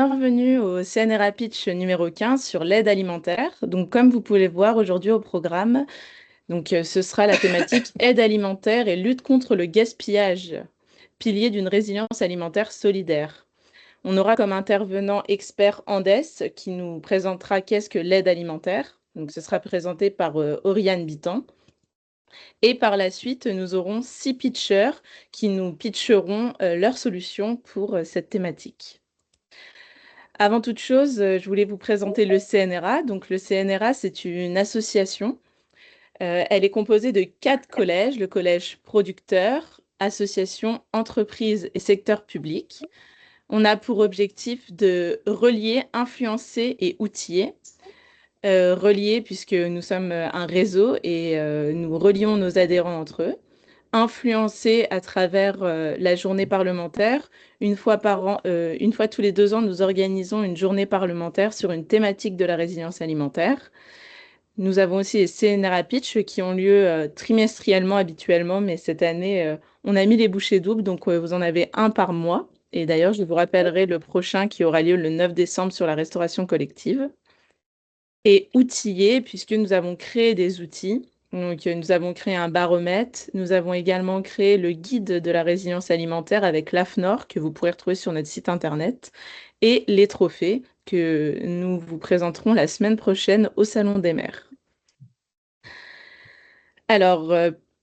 Bienvenue au CNRA Pitch numéro 15 sur l'aide alimentaire. Donc, comme vous pouvez le voir aujourd'hui au programme, ce sera la thématique aide alimentaire et lutte contre le gaspillage, pilier d'une résilience alimentaire solidaire. On aura comme intervenant expert Andes qui nous présentera qu'est-ce que l'aide alimentaire. Donc, ce sera présenté par Oriane Bitan. Et par la suite, nous aurons 6 pitchers qui nous pitcheront leurs solutions pour cette thématique. Avant toute chose, je voulais vous présenter le CNRA. Donc, le CNRA, c'est une association. Elle est composée de 4 collèges, le collège producteur, association, entreprise et secteur public. On a pour objectif de relier, influencer et outiller. Relier puisque nous sommes un réseau et nous relions nos adhérents entre eux. Influencer à travers la journée parlementaire. Une fois par an, une fois tous les 2 ans, nous organisons une journée parlementaire sur une thématique de la résilience alimentaire. Nous avons aussi les CNRA Pitch qui ont lieu trimestriellement habituellement, mais cette année, on a mis les bouchées doubles, donc vous en avez un par mois. Et d'ailleurs, je vous rappellerai le prochain qui aura lieu le 9 décembre sur la restauration collective. Et outiller, puisque nous avons créé des outils. Donc, nous avons créé un baromètre. Nous avons également créé le guide de la résilience alimentaire avec l'AFNOR, que vous pourrez retrouver sur notre site internet, et les trophées que nous vous présenterons la semaine prochaine au Salon des maires. Alors,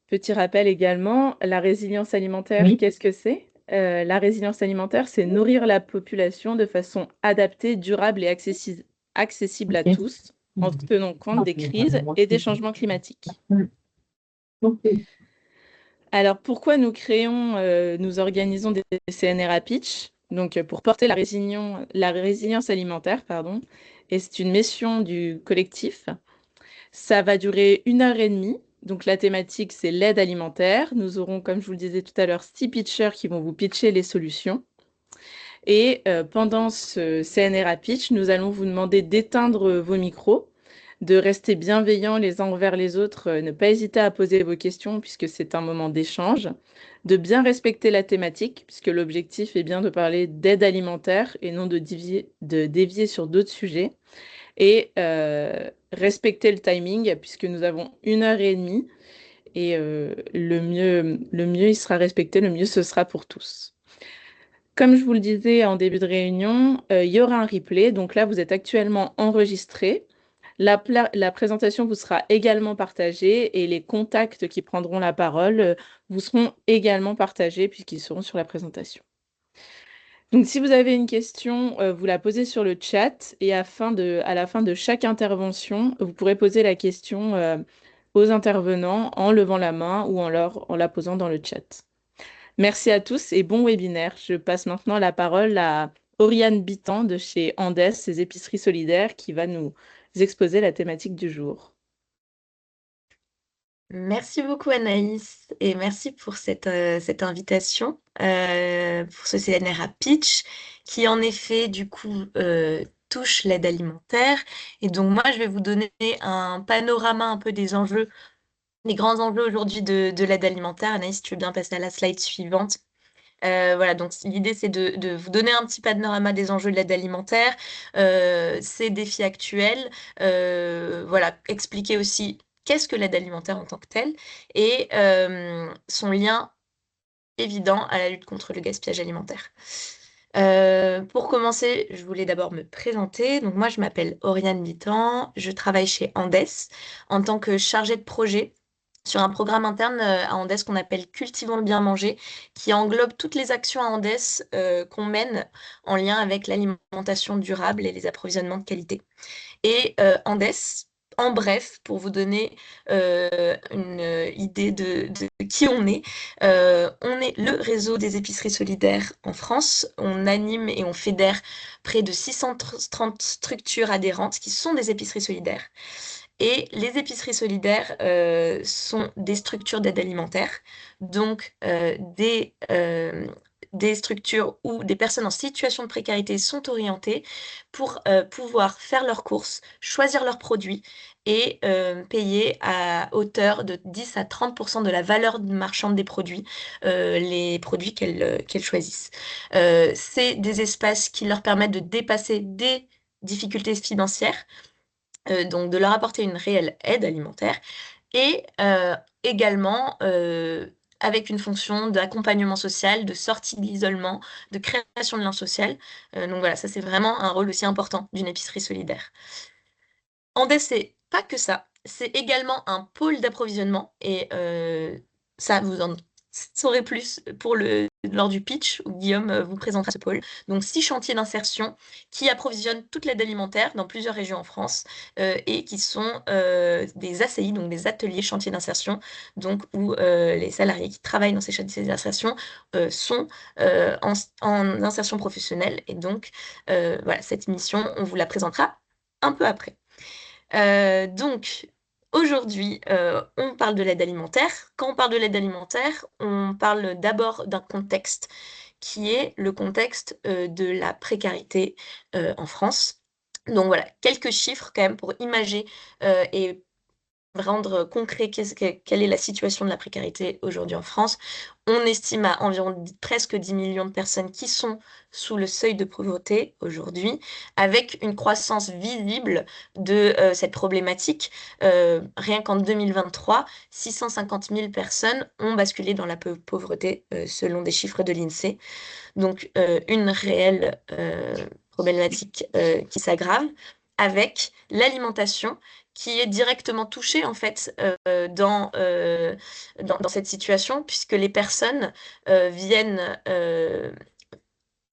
petit rappel également, la résilience alimentaire, Oui, qu'est-ce que c'est? La résilience alimentaire, c'est nourrir la population de façon adaptée, durable et accessible à ok. tous, en tenant compte des crises et des changements climatiques. Ok. Alors, pourquoi nous organisons des CNRA Pitch? Donc, pour porter la résilience alimentaire, pardon, et c'est une mission du collectif. Ça va durer 1 heure et demie. Donc, la thématique, c'est l'aide alimentaire. Nous aurons, comme je vous le disais tout à l'heure, 6 pitchers qui vont vous pitcher les solutions. Et pendant ce CNRA Pitch, nous allons vous demander d'éteindre vos micros, de rester bienveillants les uns envers les autres, ne pas hésiter à poser vos questions puisque c'est un moment d'échange, de bien respecter la thématique puisque l'objectif est bien de parler d'aide alimentaire et non de dévier sur d'autres sujets, et respecter le timing puisque nous avons 1 heure et demie et le mieux il sera respecté, le mieux ce sera pour tous. Comme je vous le disais en début de réunion, il y aura un replay. Donc là, vous êtes actuellement enregistré. La présentation vous sera également partagée et les contacts qui prendront la parole vous seront également partagés puisqu'ils seront sur la présentation. Donc si vous avez une question, vous la posez sur le chat et à la fin de chaque intervention, vous pourrez poser la question aux intervenants en levant la main ou en la posant dans le chat. Merci à tous et bon webinaire. Je passe maintenant la parole à Oriane Bitan de chez Andes, ses épiceries solidaires, qui va nous exposer la thématique du jour. Merci beaucoup Anaïs et merci pour cette invitation pour ce CNRA Pitch qui en effet du coup touche l'aide alimentaire. Et donc moi je vais vous donner un panorama un peu des enjeux, les grands enjeux aujourd'hui de l'aide alimentaire. Anaïs, si tu veux bien passer à la slide suivante. Voilà, donc l'idée c'est de vous donner un petit panorama des enjeux de l'aide alimentaire, ses défis actuels, voilà, expliquer aussi qu'est-ce que l'aide alimentaire en tant que telle et son lien évident à la lutte contre le gaspillage alimentaire. Pour commencer, je voulais d'abord me présenter. Donc moi, je m'appelle Oriane Bitan, je travaille chez Andes en tant que chargée de projet sur un programme interne à Andes qu'on appelle Cultivons le bien manger, qui englobe toutes les actions à Andes qu'on mène en lien avec l'alimentation durable et les approvisionnements de qualité. Et Andes, en bref, pour vous donner une idée de qui on est le réseau des épiceries solidaires en France. On anime et on fédère près de 630 structures adhérentes qui sont des épiceries solidaires. Et les épiceries solidaires sont des structures d'aide alimentaire, donc des structures où des personnes en situation de précarité sont orientées pour pouvoir faire leurs courses, choisir leurs produits et payer à hauteur de 10 à 30% de la valeur marchande des produits, les produits qu'elles choisissent. C'est des espaces qui leur permettent de dépasser des difficultés financières, donc de leur apporter une réelle aide alimentaire et également avec une fonction d'accompagnement social, de sortie de l'isolement, de création de lien social. Donc voilà, ça c'est vraiment un rôle aussi important d'une épicerie solidaire. Andes, c'est pas que ça, c'est également un pôle d'approvisionnement et ça, vous en saurez plus lors du pitch où Guillaume vous présentera ce pôle. Donc, 6 chantiers d'insertion qui approvisionnent toute l'aide alimentaire dans plusieurs régions en France et qui sont des ACI, donc des ateliers chantiers d'insertion, donc où les salariés qui travaillent dans ces chantiers d'insertion sont en insertion professionnelle. Et donc, voilà, cette mission, on vous la présentera un peu après. Donc, aujourd'hui, on parle de l'aide alimentaire. Quand on parle de l'aide alimentaire, on parle d'abord d'un contexte qui est le contexte de la précarité en France. Donc voilà, quelques chiffres quand même pour imager et rendre concret quelle est la situation de la précarité aujourd'hui en France. On estime à environ presque 10 millions de personnes qui sont sous le seuil de pauvreté aujourd'hui, avec une croissance visible de cette problématique. Rien qu'en 2023, 650 000 personnes ont basculé dans la pauvreté, selon des chiffres de l'INSEE. Donc, une réelle problématique qui s'aggrave avec l'alimentation qui est directement touchée en fait dans cette situation puisque les personnes viennent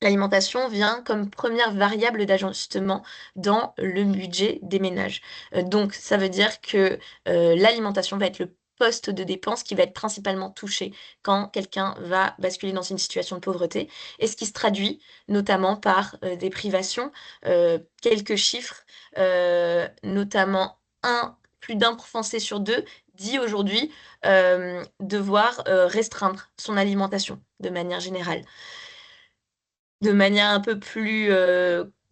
l'alimentation vient comme première variable d'ajustement dans le budget des ménages. Donc, ça veut dire que l'alimentation va être le poste de dépense qui va être principalement touché quand quelqu'un va basculer dans une situation de pauvreté, et ce qui se traduit notamment par des privations. Quelques chiffres, notamment plus d'un Français sur deux dit aujourd'hui devoir restreindre son alimentation de manière générale. De manière un peu plus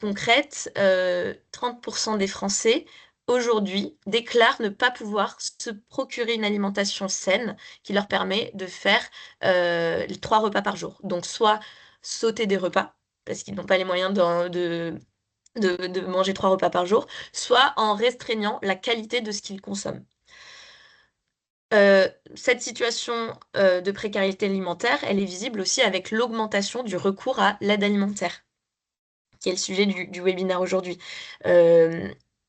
concrète, 30% des Français aujourd'hui déclarent ne pas pouvoir se procurer une alimentation saine qui leur permet de faire 3 repas par jour. Donc soit sauter des repas, parce qu'ils n'ont pas les moyens de manger 3 repas par jour, soit en restreignant la qualité de ce qu'ils consomment. Cette situation de précarité alimentaire, elle est visible aussi avec l'augmentation du recours à l'aide alimentaire, qui est le sujet du webinaire aujourd'hui.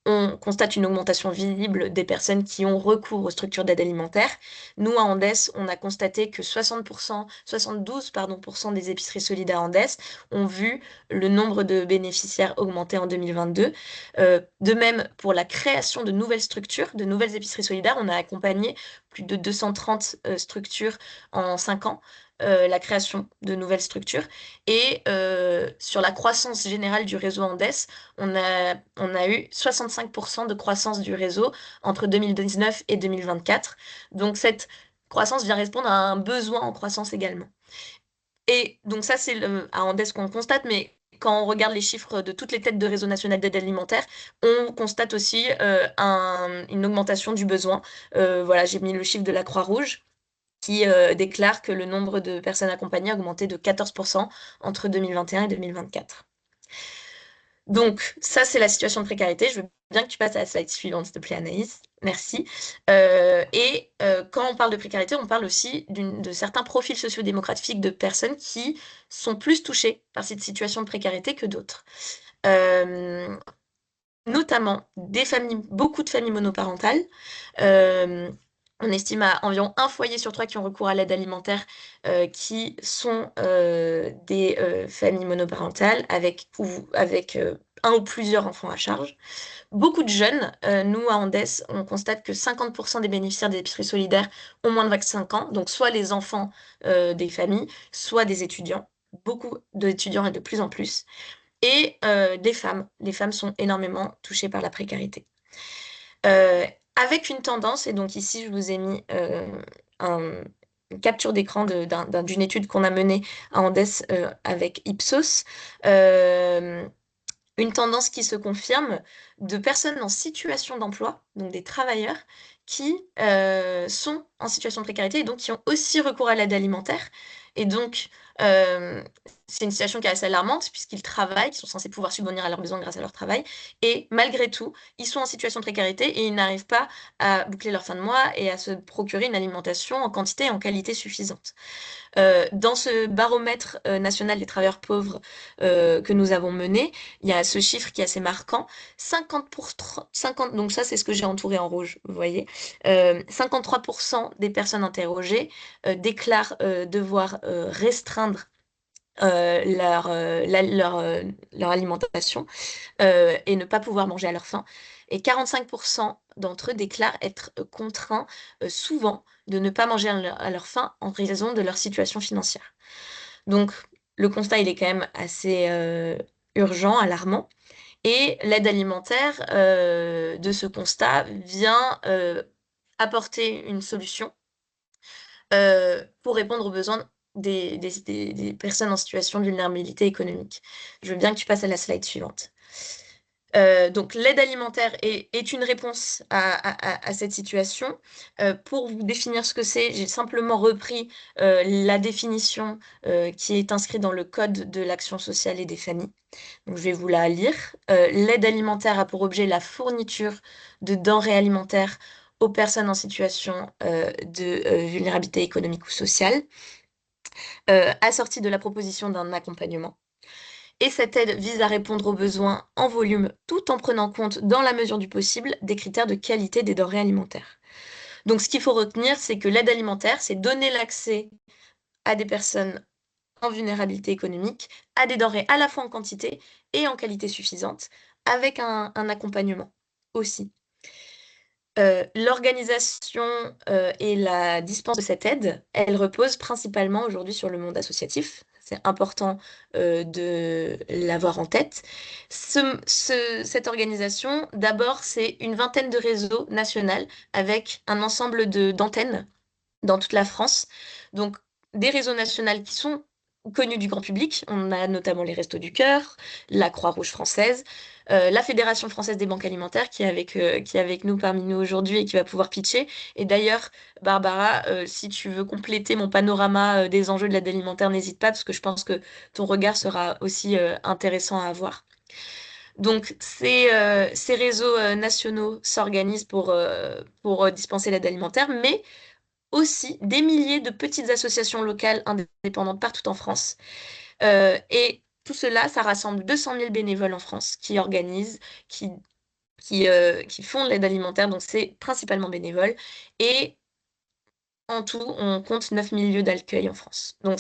On constate une augmentation visible des personnes qui ont recours aux structures d'aide alimentaire. Nous, à Andes, on a constaté que 72% des épiceries solidaires Andes ont vu le nombre de bénéficiaires augmenter en 2022. De même, pour la création de nouvelles structures, de nouvelles épiceries solidaires, on a accompagné plus de 230 structures en 5 ans. La création de nouvelles structures. Et sur la croissance générale du réseau Andes, on a eu 65% de croissance du réseau entre 2019 et 2024. Donc cette croissance vient répondre à un besoin en croissance également. Et donc ça, c'est à Andes qu'on constate, mais quand on regarde les chiffres de toutes les têtes de réseau national d'aide alimentaire, on constate aussi une augmentation du besoin. Voilà, j'ai mis le chiffre de la Croix-Rouge qui déclare que le nombre de personnes accompagnées a augmenté de 14% entre 2021 et 2024. Donc, ça, c'est la situation de précarité. Je veux bien que tu passes à la slide suivante, s'il te plaît, Anaïs. Merci. Quand on parle de précarité, on parle aussi de certains profils sociodémographiques de personnes qui sont plus touchées par cette situation de précarité que d'autres. Notamment beaucoup de familles monoparentales. On estime à environ 1 foyer sur 3 qui ont recours à l'aide alimentaire qui sont des familles monoparentales avec 1 ou plusieurs enfants à charge. Beaucoup de jeunes. Nous, à Andes, on constate que 50% des bénéficiaires des épiceries solidaires ont moins de 25 ans, donc soit les enfants des familles, soit des étudiants. Beaucoup d'étudiants et de plus en plus. Et des femmes. Les femmes sont énormément touchées par la précarité. Avec une tendance, et donc ici je vous ai mis une capture d'écran d'une étude qu'on a menée à Andes avec Ipsos. Euh, une tendance qui se confirme de personnes en situation d'emploi, donc des travailleurs, qui sont en situation de précarité et donc qui ont aussi recours à l'aide alimentaire. Et donc, euh, c'est une situation qui est assez alarmante puisqu'ils travaillent, ils sont censés pouvoir subvenir à leurs besoins grâce à leur travail. Et malgré tout, ils sont en situation de précarité et ils n'arrivent pas à boucler leur fin de mois et à se procurer une alimentation en quantité et en qualité suffisante. Dans ce baromètre national des travailleurs pauvres que nous avons mené, il y a ce chiffre qui est assez marquant. 50, donc ça c'est ce que j'ai entouré en rouge, vous voyez. 53% des personnes interrogées déclarent devoir restreindre leur alimentation et ne pas pouvoir manger à leur faim. Et 45% d'entre eux déclarent être contraints souvent de ne pas manger à leur faim en raison de leur situation financière. Donc, le constat, il est quand même assez urgent, alarmant. Et l'aide alimentaire de ce constat vient apporter une solution pour répondre aux besoins des personnes en situation de vulnérabilité économique. Je veux bien que tu passes à la slide suivante. Donc l'aide alimentaire est une réponse à cette situation. Pour vous définir ce que c'est, j'ai simplement repris la définition qui est inscrite dans le Code de l'action sociale et des familles. Donc je vais vous la lire. L'aide alimentaire a pour objet la fourniture de denrées alimentaires aux personnes en situation de vulnérabilité économique ou sociale, assortie de la proposition d'un accompagnement. Et cette aide vise à répondre aux besoins en volume tout en prenant compte, dans la mesure du possible, des critères de qualité des denrées alimentaires. Donc ce qu'il faut retenir, c'est que l'aide alimentaire, c'est donner l'accès à des personnes en vulnérabilité économique à des denrées à la fois en quantité et en qualité suffisante, avec un accompagnement aussi. L'organisation et la dispense de cette aide, elle repose principalement aujourd'hui sur le monde associatif. C'est important de l'avoir en tête. Cette organisation, d'abord, c'est une vingtaine de réseaux nationaux avec un ensemble d'antennes dans toute la France. Donc, des réseaux nationaux qui sont connus du grand public. On a notamment les Restos du Cœur, la Croix-Rouge française, la Fédération française des banques alimentaires qui est avec nous parmi nous aujourd'hui et qui va pouvoir pitcher. Et d'ailleurs, Barbara, si tu veux compléter mon panorama des enjeux de l'aide alimentaire, n'hésite pas parce que je pense que ton regard sera aussi intéressant à avoir. Donc, ces réseaux nationaux s'organisent pour dispenser l'aide alimentaire, mais aussi des milliers de petites associations locales indépendantes partout en France. Et tout cela, ça rassemble 200 000 bénévoles en France qui organisent, qui, qui font de l'aide alimentaire, donc c'est principalement bénévole. Et en tout, on compte 9 000 lieux d'accueil en France. Donc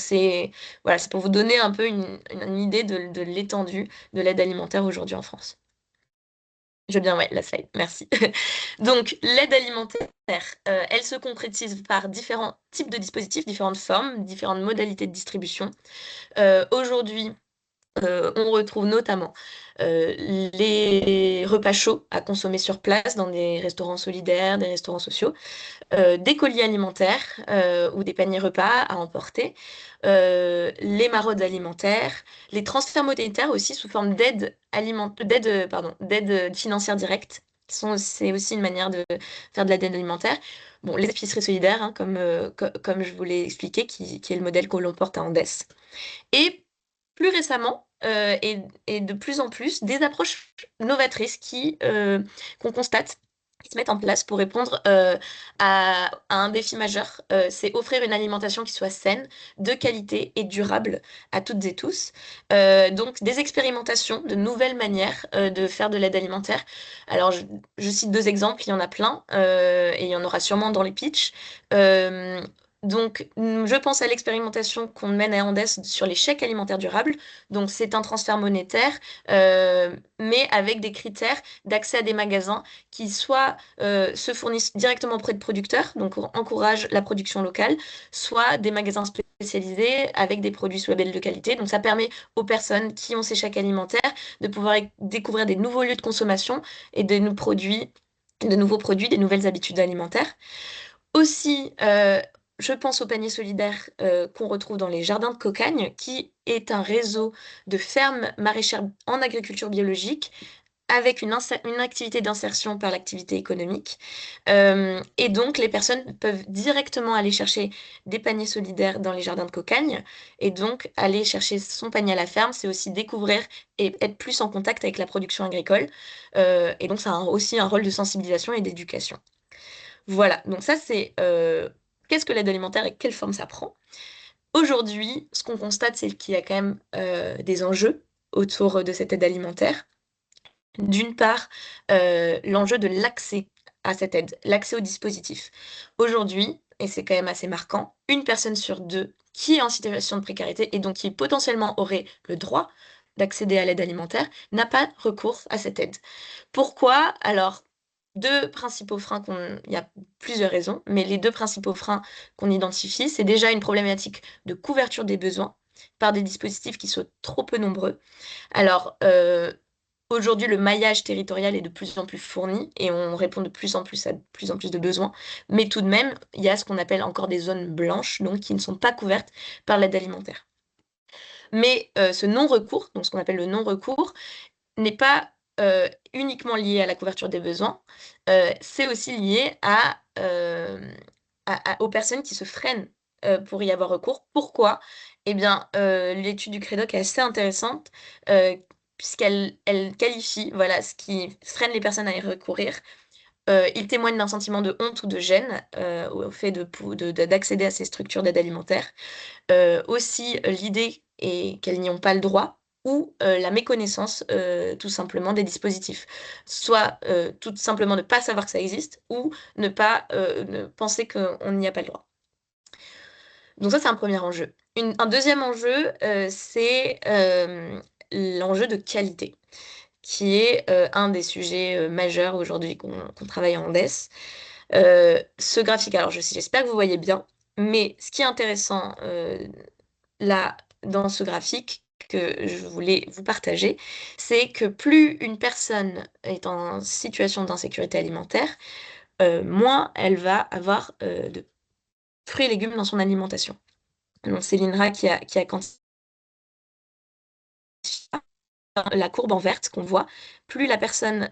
voilà, c'est pour vous donner un peu une idée de l'étendue de l'aide alimentaire aujourd'hui en France. Je veux bien, ouais, la slide, merci. Donc, l'aide alimentaire, elle se concrétise par différents types de dispositifs, différentes formes, différentes modalités de distribution. Aujourd'hui, on retrouve notamment les repas chauds à consommer sur place dans des restaurants solidaires, des restaurants sociaux, des colis alimentaires ou des paniers repas à emporter, les maraudes alimentaires, les transferts monétaires aussi sous forme d'aide financière directe. C'est aussi une manière de faire de l'aide alimentaire. Bon, les épiceries solidaires, hein, comme je vous l'ai expliqué, qui est le modèle que l'on porte à Andes. Et plus récemment, et de plus en plus, des approches novatrices qu'on constate qui se mettent en place pour répondre à un défi majeur. C'est offrir une alimentation qui soit saine, de qualité et durable à toutes et tous. Donc des expérimentations, de nouvelles manières de faire de l'aide alimentaire. Alors je cite deux exemples, il y en a plein, et il y en aura sûrement dans les pitchs. Donc, je pense à l'expérimentation qu'on mène à Andes sur les chèques alimentaires durables. Donc, c'est un transfert monétaire, mais avec des critères d'accès à des magasins qui soit se fournissent directement auprès de producteurs, donc on encourage la production locale, soit des magasins spécialisés avec des produits sous label de qualité. Donc, ça permet aux personnes qui ont ces chèques alimentaires de pouvoir découvrir des nouveaux lieux de consommation et de nouveaux produits, des nouvelles habitudes alimentaires. Aussi, je pense au panier solidaire qu'on retrouve dans les jardins de Cocagne, qui est un réseau de fermes maraîchères en agriculture biologique avec une activité d'insertion par l'activité économique. Et donc, les personnes peuvent directement aller chercher des paniers solidaires dans les jardins de Cocagne. Et donc, aller chercher son panier à la ferme, c'est aussi découvrir et être plus en contact avec la production agricole. Et donc, ça a aussi un rôle de sensibilisation et d'éducation. Voilà, donc ça, c'est qu'est-ce que l'aide alimentaire et quelle forme ça prend. Aujourd'hui, ce qu'on constate, c'est qu'il y a quand même des enjeux autour de cette aide alimentaire. D'une part, l'enjeu de l'accès à cette aide, l'accès au dispositif. Aujourd'hui, et c'est quand même assez marquant, une personne sur deux qui est en situation de précarité et donc qui potentiellement aurait le droit d'accéder à l'aide alimentaire n'a pas recours à cette aide. Pourquoi? Alors, il y a plusieurs raisons, mais les deux principaux freins qu'on identifie, c'est déjà une problématique de couverture des besoins par des dispositifs qui sont trop peu nombreux. Alors, aujourd'hui, le maillage territorial est de plus en plus fourni et on répond de plus en plus à de plus en plus de besoins. Mais tout de même, il y a ce qu'on appelle encore des zones blanches, donc qui ne sont pas couvertes par l'aide alimentaire. Mais ce non-recours, donc ce qu'on appelle le non-recours, n'est pas uniquement lié à la couverture des besoins, c'est aussi lié aux personnes qui se freinent pour y avoir recours. Pourquoi? Eh bien, l'étude du Crédoc est assez intéressante euh, puisqu'elle qualifie voilà, ce qui freine les personnes à y recourir. Il témoigne d'un sentiment de honte ou de gêne au fait d'accéder à ces structures d'aide alimentaire. Aussi, l'idée est qu'elles n'y ont pas le droit ou la méconnaissance tout simplement des dispositifs. Soit tout simplement ne pas savoir que ça existe ou ne penser qu'on n'y a pas le droit. Donc ça, c'est un premier enjeu. Un deuxième enjeu, c'est l'enjeu de qualité, qui est un des sujets majeurs aujourd'hui qu'on travaille en DES. Ce graphique, alors j'espère que vous voyez bien, mais ce qui est intéressant là, dans ce graphique que je voulais vous partager, c'est que plus une personne est en situation d'insécurité alimentaire, moins elle va avoir de fruits et légumes dans son alimentation. Donc, c'est l'INRA qui a quantifié la courbe en verte qu'on voit. Plus la personne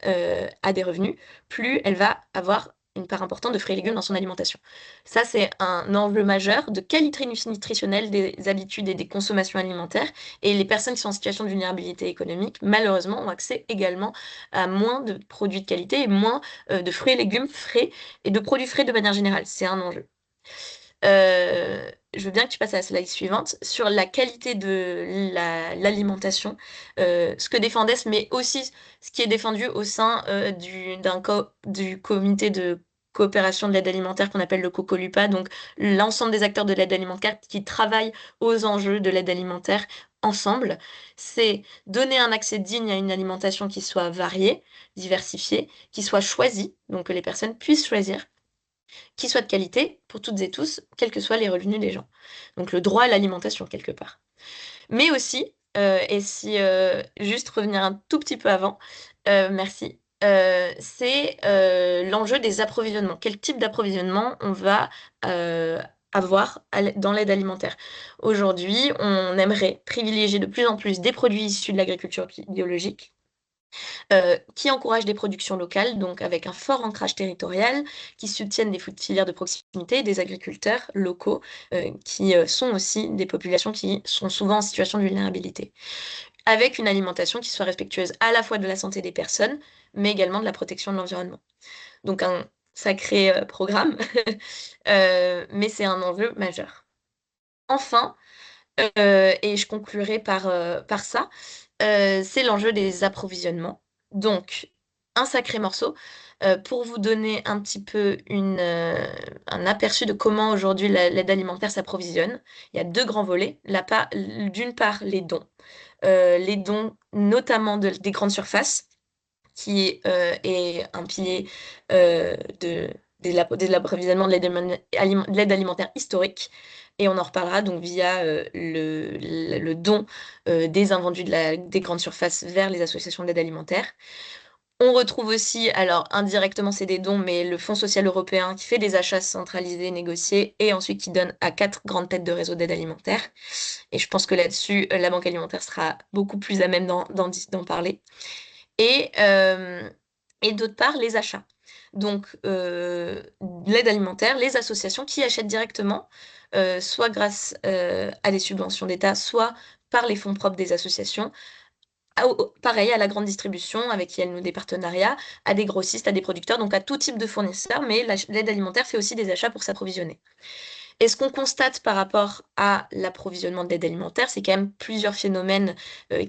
a des revenus, plus elle va avoir une part importante de fruits et légumes dans son alimentation. Ça, c'est un enjeu majeur de qualité nutritionnelle des habitudes et des consommations alimentaires. Et les personnes qui sont en situation de vulnérabilité économique, malheureusement, ont accès également à moins de produits de qualité et moins de fruits et légumes frais et de produits frais de manière générale. C'est un enjeu. Je veux bien que tu passes à la slide suivante sur la qualité de l'alimentation, ce que défend DES, mais aussi ce qui est défendu au sein du comité de coopération de l'aide alimentaire qu'on appelle le COCOLUPA, donc l'ensemble des acteurs de l'aide alimentaire qui travaillent aux enjeux de l'aide alimentaire ensemble. C'est donner un accès digne à une alimentation qui soit variée, diversifiée, qui soit choisie, donc que les personnes puissent choisir qui soit de qualité pour toutes et tous, quels que soient les revenus des gens. Donc le droit à l'alimentation quelque part. Mais aussi, et si juste revenir un tout petit peu avant, merci, c'est l'enjeu des approvisionnements. Quel type d'approvisionnement on va avoir dans l'aide alimentaire? Aujourd'hui, on aimerait privilégier de plus en plus des produits issus de l'agriculture biologique qui encourage des productions locales, donc avec un fort ancrage territorial, qui soutiennent des filières de proximité et des agriculteurs locaux, qui sont aussi des populations qui sont souvent en situation de vulnérabilité, avec une alimentation qui soit respectueuse à la fois de la santé des personnes, mais également de la protection de l'environnement. Donc un sacré programme, mais c'est un enjeu majeur. Enfin, et je conclurai par ça, c'est l'enjeu des approvisionnements. Donc, un sacré morceau. Pour vous donner un petit peu un aperçu de comment aujourd'hui l'aide alimentaire s'approvisionne, il y a deux grands volets. D'une part, les dons notamment des grandes surfaces, qui est un pilier de l'approvisionnement de l'aide alimentaire historique. Et on en reparlera donc via le don des invendus des grandes surfaces vers les associations d'aide alimentaire. On retrouve aussi, alors indirectement c'est des dons, mais le Fonds social européen qui fait des achats centralisés, négociés, et ensuite qui donne à 4 grandes têtes de réseau d'aide alimentaire. Et je pense que là-dessus, la Banque alimentaire sera beaucoup plus à même d'en parler. Et, euh, et d'autre part, les achats. Donc, l'aide alimentaire, les associations qui achètent directement, soit grâce à des subventions d'État, soit par les fonds propres des associations. Pareil, à la grande distribution, avec qui elle noue des partenariats, à des grossistes, à des producteurs, donc à tout type de fournisseurs, mais l'aide alimentaire fait aussi des achats pour s'approvisionner. Et ce qu'on constate par rapport à l'approvisionnement de l'aide alimentaire, c'est quand même plusieurs phénomènes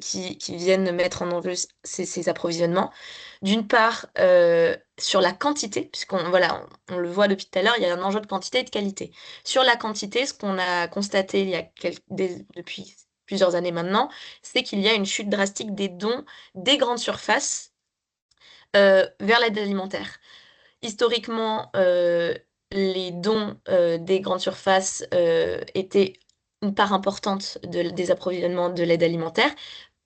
qui viennent mettre en enjeu ces approvisionnements. D'une part, sur la quantité, puisqu'on voilà, on le voit depuis tout à l'heure, il y a un enjeu de quantité et de qualité. Sur la quantité, ce qu'on a constaté depuis plusieurs années maintenant, c'est qu'il y a une chute drastique des dons des grandes surfaces vers l'aide alimentaire. Historiquement, les dons des grandes surfaces étaient une part importante des approvisionnements de l'aide alimentaire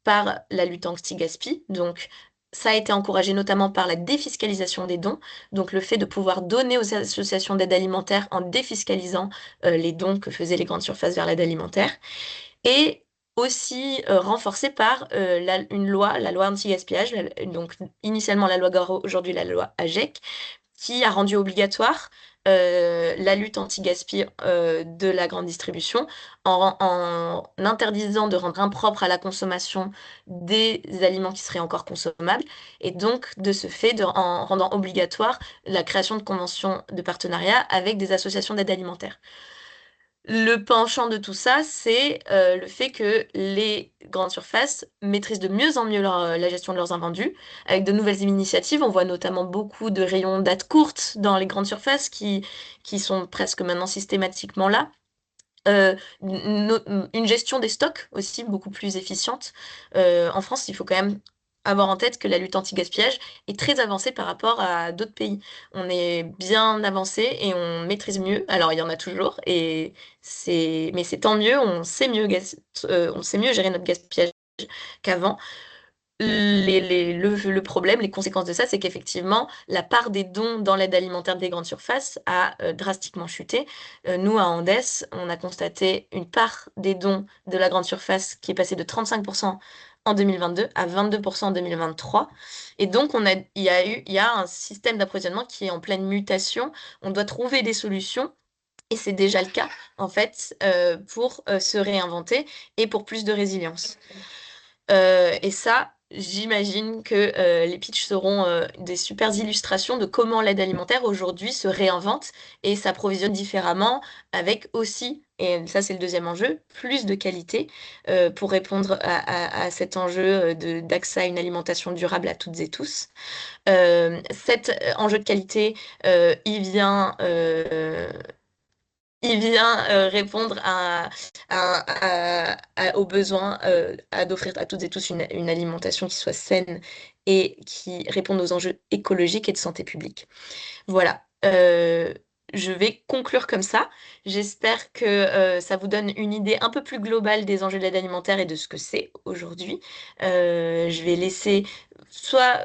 par la lutte anti-gaspi. Donc, ça a été encouragé notamment par la défiscalisation des dons, donc le fait de pouvoir donner aux associations d'aide alimentaire en défiscalisant les dons que faisaient les grandes surfaces vers l'aide alimentaire et aussi renforcé par une loi, la loi anti-gaspillage, donc initialement la loi Garot, aujourd'hui la loi AGEC, qui a rendu obligatoire la lutte anti-gaspi de la grande distribution en interdisant de rendre impropre à la consommation des aliments qui seraient encore consommables et donc de ce fait en rendant obligatoire la création de conventions de partenariat avec des associations d'aide alimentaire. Le penchant de tout ça, c'est le fait que les grandes surfaces maîtrisent de mieux en mieux la gestion de leurs invendus, avec de nouvelles initiatives. On voit notamment beaucoup de rayons date courte dans les grandes surfaces qui sont presque maintenant systématiquement là. Une gestion des stocks aussi beaucoup plus efficiente. En France, il faut quand même avoir en tête que la lutte anti-gaspillage est très avancée par rapport à d'autres pays. On est bien avancé et on maîtrise mieux. Alors, il y en a toujours, mais c'est tant mieux, on sait mieux gérer notre gaspillage qu'avant. Le problème, les conséquences de ça, c'est qu'effectivement, la part des dons dans l'aide alimentaire des grandes surfaces a drastiquement chuté. Nous, à Andes, on a constaté une part des dons de la grande surface qui est passée de 35% en 2022 à 22% en 2023. Et donc, il y a un système d'approvisionnement qui est en pleine mutation. On doit trouver des solutions. Et c'est déjà le cas, en fait, pour se réinventer et pour plus de résilience. Et ça, j'imagine que les pitchs seront des super illustrations de comment l'aide alimentaire aujourd'hui se réinvente et s'approvisionne différemment avec aussi, et ça c'est le deuxième enjeu, plus de qualité pour répondre cet enjeu d'accès à une alimentation durable à toutes et tous. Cet enjeu de qualité, il vient répondre aux besoins d'offrir à toutes et tous une alimentation qui soit saine et qui réponde aux enjeux écologiques et de santé publique. Voilà. Je vais conclure comme ça. J'espère que ça vous donne une idée un peu plus globale des enjeux de l'aide alimentaire et de ce que c'est aujourd'hui. Je vais laisser soit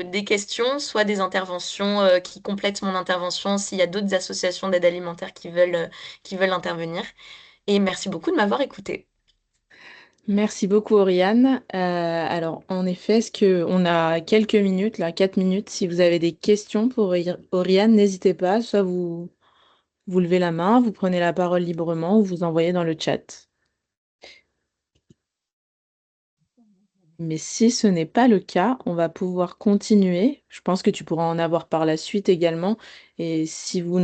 des questions, soit des interventions qui complètent mon intervention s'il y a d'autres associations d'aide alimentaire qui veulent intervenir. Et merci beaucoup de m'avoir écouté. Merci beaucoup, Oriane. Alors, en effet, est-ce que on a quelques minutes, là, 4 minutes. Si vous avez des questions pour Oriane, n'hésitez pas. Soit vous levez la main, vous prenez la parole librement ou vous envoyez dans le chat. Mais si ce n'est pas le cas, on va pouvoir continuer. Je pense que tu pourras en avoir par la suite également. Et si vous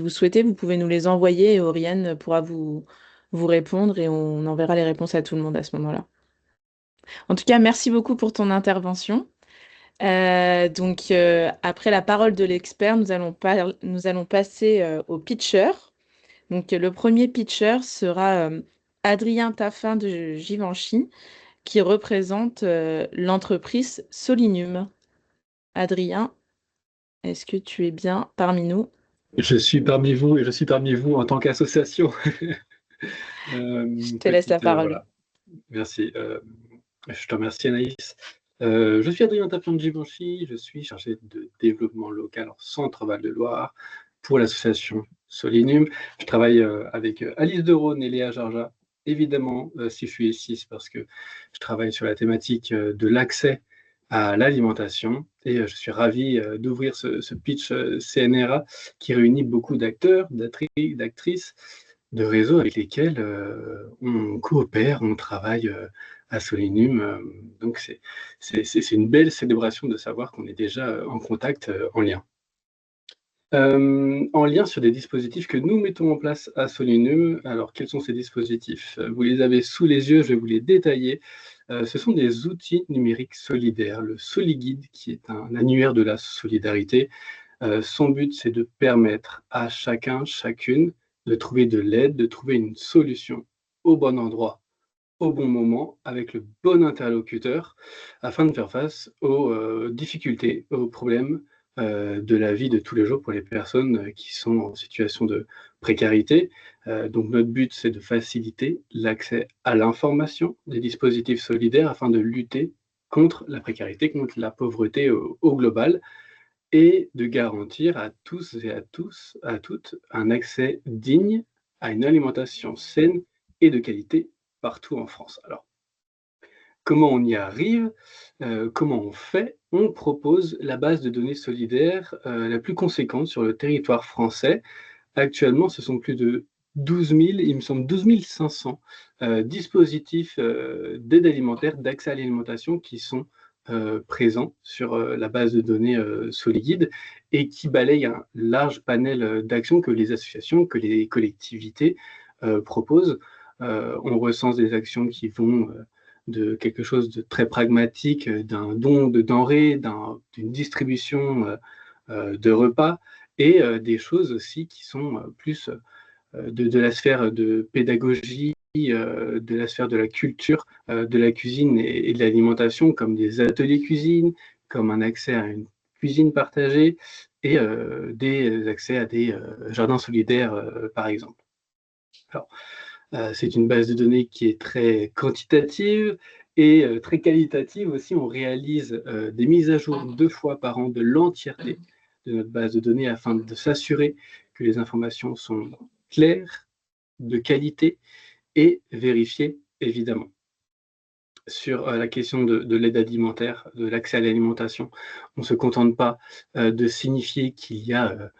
souhaitez, vous pouvez nous les envoyer et Oriane pourra vous répondre et on enverra les réponses à tout le monde à ce moment-là. En tout cas, merci beaucoup pour ton intervention. Après la parole de l'expert, nous allons passer au pitcher. Donc, le premier pitcher sera Adrien Taffin de Givenchy, qui représente l'entreprise Solinum. Adrien, est-ce que tu es bien parmi nous? Je suis parmi vous et je suis parmi vous en tant qu'association. Je te laisse la parole. Voilà. Merci. Je te remercie, Anaïs. Je suis Adrien Tapian-Givenchy, je suis chargé de développement local en Centre-Val de Loire pour l'association Solinum. Je travaille avec Alice de Rhône et Léa Jarja. Évidemment, si je suis ici, c'est parce que je travaille sur la thématique de l'accès à l'alimentation et je suis ravi d'ouvrir ce pitch CNRA qui réunit beaucoup d'acteurs, d'actrices, de réseaux avec lesquels on coopère, on travaille à Solinum. Donc c'est une belle célébration de savoir qu'on est déjà en contact, en lien. En lien sur des dispositifs que nous mettons en place à Solinum. Alors, quels sont ces dispositifs? Vous les avez sous les yeux, je vais vous les détailler. Ce sont des outils numériques solidaires. Le SoliGuide, qui est un annuaire de la solidarité, son but, c'est de permettre à chacun, chacune, de trouver de l'aide, de trouver une solution au bon endroit, au bon moment, avec le bon interlocuteur, afin de faire face aux difficultés, aux problèmes de la vie de tous les jours pour les personnes qui sont en situation de précarité. Donc notre but, c'est de faciliter l'accès à l'information des dispositifs solidaires afin de lutter contre la précarité, contre la pauvreté au global, et de garantir à tous et à toutes, un accès digne à une alimentation saine et de qualité partout en France. Alors, comment on y arrive? Comment on fait? On propose la base de données solidaire la plus conséquente sur le territoire français. Actuellement, ce sont plus de 12 000, il me semble 12 500 dispositifs d'aide alimentaire, d'accès à l'alimentation qui sont présents sur la base de données SoliGuide et qui balayent un large panel d'actions que les associations, que les collectivités proposent. On recense des actions qui vont de quelque chose de très pragmatique, d'un don de denrées, d'une distribution de repas, et des choses aussi qui sont plus de la sphère de pédagogie, de la sphère de la culture, de la cuisine et de l'alimentation, comme des ateliers cuisine, comme un accès à une cuisine partagée et des accès à des jardins solidaires, par exemple. Alors, c'est une base de données qui est très quantitative et très qualitative aussi. On réalise des mises à jour 2 fois par an de l'entièreté de notre base de données afin de s'assurer que les informations sont claires, de qualité et vérifiées, évidemment. Sur la question de l'aide alimentaire, de l'accès à l'alimentation, on ne se contente pas de signifier qu'il y a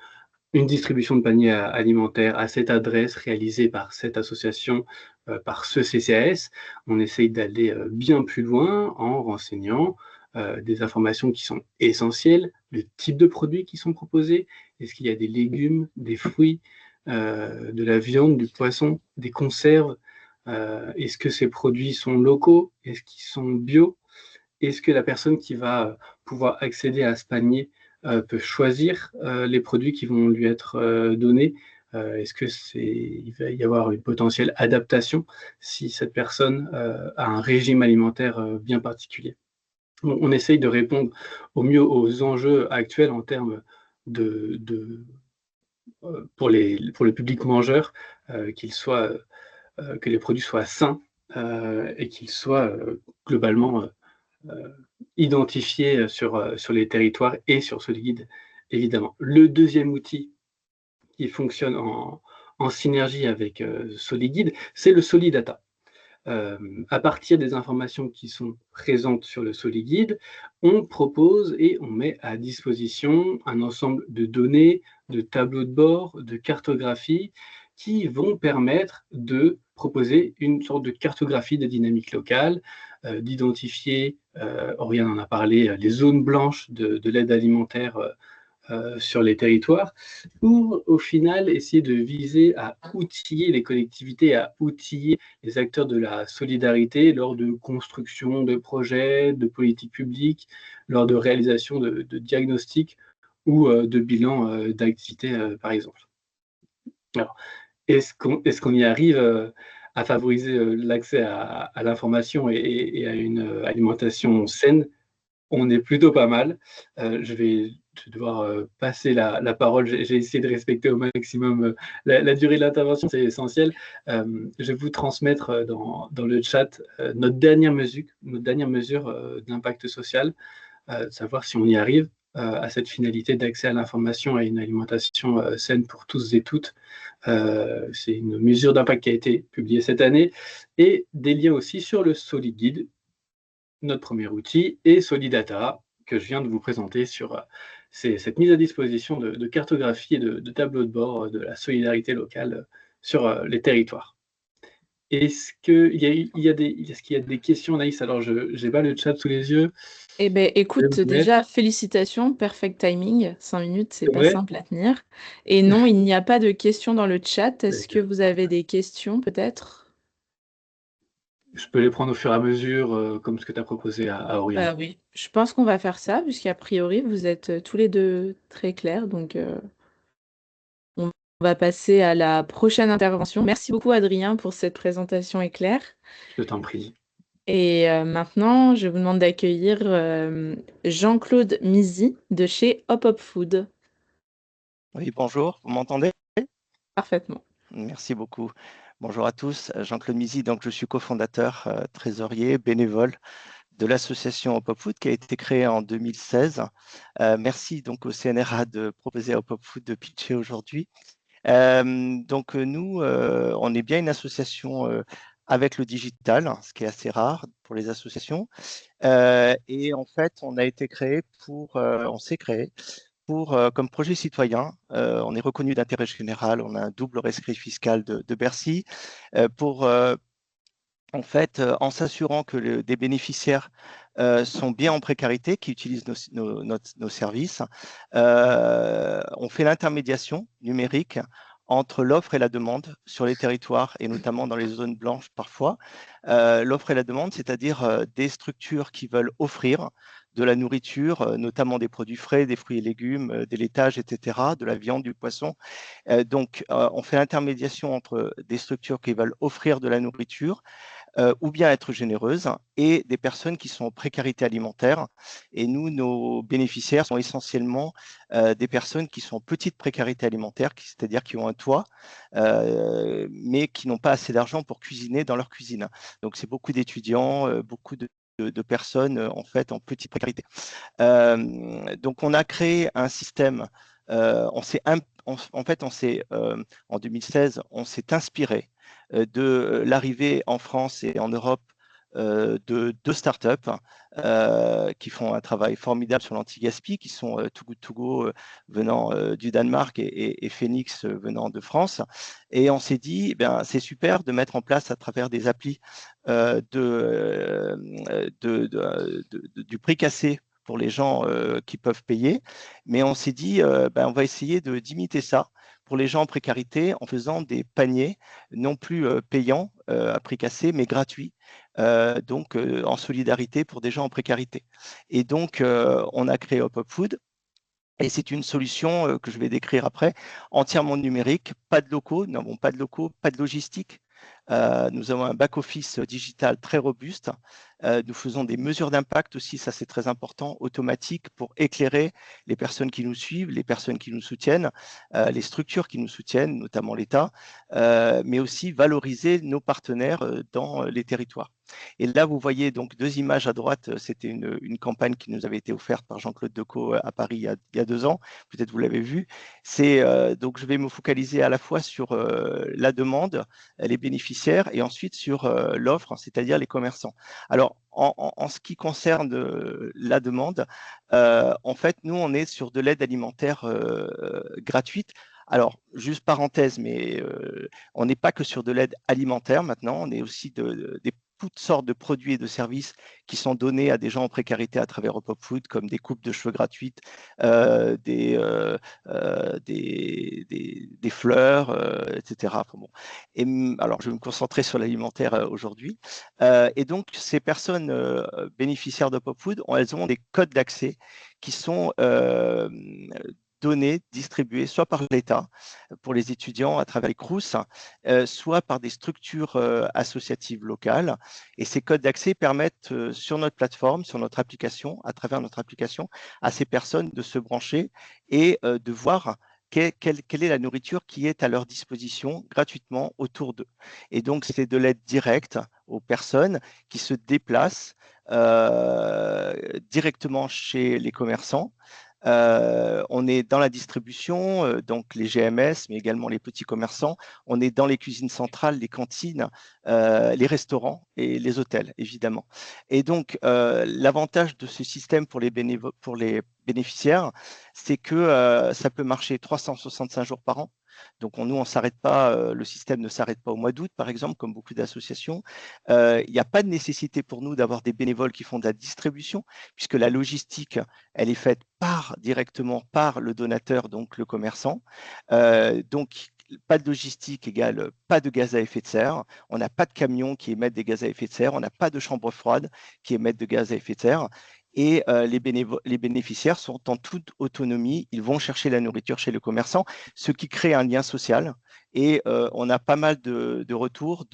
une distribution de paniers alimentaires à cette adresse réalisée par cette association, par ce CCAS. On essaye d'aller bien plus loin en renseignant des informations qui sont essentielles, le type de produits qui sont proposés, est-ce qu'il y a des légumes, des fruits, de la viande, du poisson, des conserves, est-ce que ces produits sont locaux, est-ce qu'ils sont bio, est-ce que la personne qui va pouvoir accéder à ce panier peut choisir les produits qui vont lui être donnés? Est-ce que il va y avoir une potentielle adaptation si cette personne a un régime alimentaire bien particulier? On essaye de répondre au mieux aux enjeux actuels en termes de pour le public mangeur, qu'il soit, que les produits soient sains et qu'ils soient globalement identifiés sur les territoires et sur ce guide, évidemment. Le deuxième outil qui fonctionne en synergie avec SoliGuide, c'est le SoliData. À partir des informations qui sont présentes sur le SoliGuide, on propose et on met à disposition un ensemble de données, de tableaux de bord, de cartographie qui vont permettre de proposer une sorte de cartographie des dynamiques locales, d'identifier, Oriane en a parlé, les zones blanches de l'aide alimentaire sur les territoires, pour au final essayer de viser à outiller les collectivités, à outiller les acteurs de la solidarité lors de construction de projets, de politiques publiques, lors de réalisation de diagnostics ou de bilans d'activités, par exemple. Alors, est-ce qu'on y arrive à favoriser l'accès à l'information et à une alimentation saine? On est plutôt pas mal. Je vais je vais devoir passer la parole. J'ai essayé de respecter au maximum la durée de l'intervention, c'est essentiel. Je vais vous transmettre dans le chat notre dernière mesure d'impact social, de savoir si on y arrive à cette finalité d'accès à l'information et à une alimentation saine pour tous et toutes. C'est une mesure d'impact qui a été publiée cette année, et des liens aussi sur le SoliGuide, notre premier outil, et Solidata, que je viens de vous présenter sur cette mise à disposition de cartographie et de tableaux de bord de la solidarité locale sur les territoires. Est-ce qu'il y a des questions, Anaïs? Alors, je n'ai pas le chat sous les yeux. Eh ben, Je vais écoute, me mettre. déjà, félicitations, perfect timing. 5 minutes, c'est C'est pas vrai? simple à tenir. Et non, il n'y a pas de questions dans le chat. Est-ce que D'accord. vous avez des questions, peut-être? Je peux les prendre au fur et à mesure, comme ce que tu as proposé à Oriane. Bah oui, je pense qu'on va faire ça, puisqu'a priori, vous êtes tous les deux très clairs. Donc, on va passer à la prochaine intervention. Merci beaucoup, Adrien, pour cette présentation éclair. Je t'en prie. Et maintenant, je vous demande d'accueillir Jean-Claude Mizy de chez Hop Hop Food. Oui, bonjour, vous m'entendez? Parfaitement. Merci beaucoup. Bonjour à tous, Jean-Claude Mizy, donc je suis cofondateur, trésorier, bénévole de l'association Hop Hop Food qui a été créée en 2016. Merci donc au CNRA de proposer à Hop Hop Food de pitcher aujourd'hui. Donc nous, on est bien une association avec le digital, ce qui est assez rare pour les associations. Et en fait, on s'est créé comme projet citoyen. On est reconnu d'intérêt général, on a un double rescrit fiscal de Bercy, en fait, en s'assurant que des bénéficiaires sont bien en précarité, qui utilisent nos services, on fait l'intermédiation numérique entre l'offre et la demande sur les territoires et notamment dans les zones blanches parfois. L'offre et la demande, c'est-à-dire des structures qui veulent offrir de la nourriture, notamment des produits frais, des fruits et légumes, des laitages, etc., de la viande, du poisson. Donc, on fait l'intermédiation entre des structures qui veulent offrir de la nourriture ou bien être généreuses et des personnes qui sont en précarité alimentaire. Et nous, nos bénéficiaires sont essentiellement des personnes qui sont en petite précarité alimentaire, c'est-à-dire qui ont un toit, mais qui n'ont pas assez d'argent pour cuisiner dans leur cuisine. Donc, c'est beaucoup d'étudiants, beaucoup de personnes en fait en petite précarité. Donc, on a créé un système. En fait, en 2016, on s'est inspiré de l'arrivée en France et en Europe de deux startups qui font un travail formidable sur l'anti-gaspi, qui sont Too Good To Go venant du Danemark et Phoenix venant de France. Et on s'est dit, c'est super de mettre en place à travers des applis du prix cassé pour les gens qui peuvent payer. Mais on s'est dit, on va essayer d'imiter ça pour les gens en précarité en faisant des paniers non plus payants à prix cassé, mais gratuits, donc en solidarité pour des gens en précarité. Et donc, on a créé Hop Hop Food. Et c'est une solution que je vais décrire après, entièrement numérique, pas de locaux, nous n'avons pas de locaux, pas de logistique. Nous avons un back-office digital très robuste. Nous faisons des mesures d'impact aussi, ça c'est très important, automatiques pour éclairer les personnes qui nous suivent, les personnes qui nous soutiennent, les structures qui nous soutiennent, notamment l'État, mais aussi valoriser nos partenaires dans les territoires. Et là, vous voyez donc deux images à droite. C'était une campagne qui nous avait été offerte par Jean-Claude Decaux à Paris il y a 2 ans. Peut-être vous l'avez vu. Donc, je vais me focaliser à la fois sur la demande, les bénéficiaires, et ensuite sur l'offre, c'est-à-dire les commerçants. Alors, en ce qui concerne la demande, en fait, nous, on est sur de l'aide alimentaire gratuite. Alors, juste parenthèse, mais on n'est pas que sur de l'aide alimentaire maintenant, on est aussi des toutes sortes de produits et de services qui sont donnés à des gens en précarité à travers Hop Hop Food, comme des coupes de cheveux gratuites, des fleurs, etc. Enfin, bon. Alors, je vais me concentrer sur l'alimentaire aujourd'hui. Et donc, ces personnes bénéficiaires de Hop Hop Food, elles ont des codes d'accès qui sont donnés, distribués soit par l'État pour les étudiants à travers les Crous, soit par des structures associatives locales. Et ces codes d'accès permettent sur notre plateforme, sur notre application, à travers notre application, à ces personnes de se brancher et de voir quelle est la nourriture qui est à leur disposition gratuitement autour d'eux. Et donc, c'est de l'aide directe aux personnes qui se déplacent directement chez les commerçants. On est dans la distribution, donc les GMS, mais également les petits commerçants. On est dans les cuisines centrales, les cantines, les restaurants et les hôtels, évidemment. Et donc, l'avantage de ce système pour les bénéficiaires, c'est que ça peut marcher 365 jours par an. Donc, nous, on s'arrête pas, le système ne s'arrête pas au mois d'août, par exemple, comme beaucoup d'associations. Il n'y a pas de nécessité pour nous d'avoir des bénévoles qui font de la distribution, puisque la logistique, elle est faite directement par le donateur, donc le commerçant. Donc, pas de logistique égale pas de gaz à effet de serre. On n'a pas de camions qui émettent des gaz à effet de serre. On n'a pas de chambres froides qui émettent de gaz à effet de serre. Et les bénéficiaires sont en toute autonomie. Ils vont chercher la nourriture chez le commerçant, ce qui crée un lien social. Et on a pas mal de retours,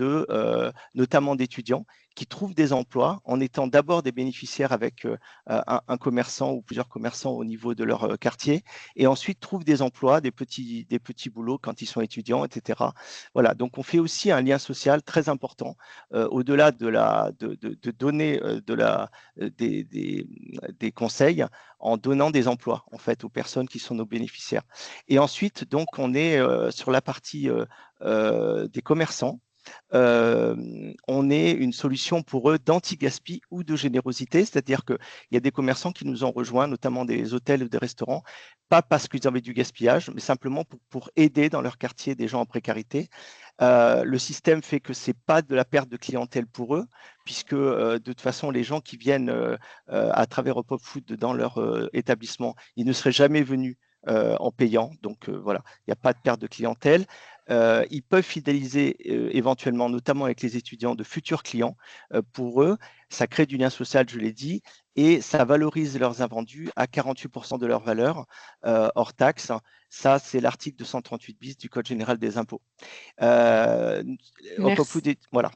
notamment d'étudiants, qui trouvent des emplois en étant d'abord des bénéficiaires avec un commerçant ou plusieurs commerçants au niveau de leur quartier, et ensuite trouvent des emplois, des petits boulots quand ils sont étudiants, etc. Voilà, donc on fait aussi un lien social très important, au-delà de donner des conseils, en donnant des emplois en fait aux personnes qui sont nos bénéficiaires. Et ensuite, donc, on est sur la partie des commerçants. On est une solution pour eux d'anti-gaspi ou de générosité, c'est-à-dire qu'il y a des commerçants qui nous ont rejoints, notamment des hôtels ou des restaurants, pas parce qu'ils avaient du gaspillage, mais simplement pour aider dans leur quartier des gens en précarité. Le système fait que ce n'est pas de la perte de clientèle pour eux, puisque de toute façon, les gens qui viennent à travers Pop Food dans leur établissement, ils ne seraient jamais venus en payant. Donc voilà, il n'y a pas de perte de clientèle. Ils peuvent fidéliser éventuellement, notamment avec les étudiants, de futurs clients. Pour eux, ça crée du lien social, je l'ai dit, et ça valorise leurs invendus à 48% de leur valeur hors taxe. Ça, c'est l'article 238 bis du Code général des impôts. Merci. Voilà.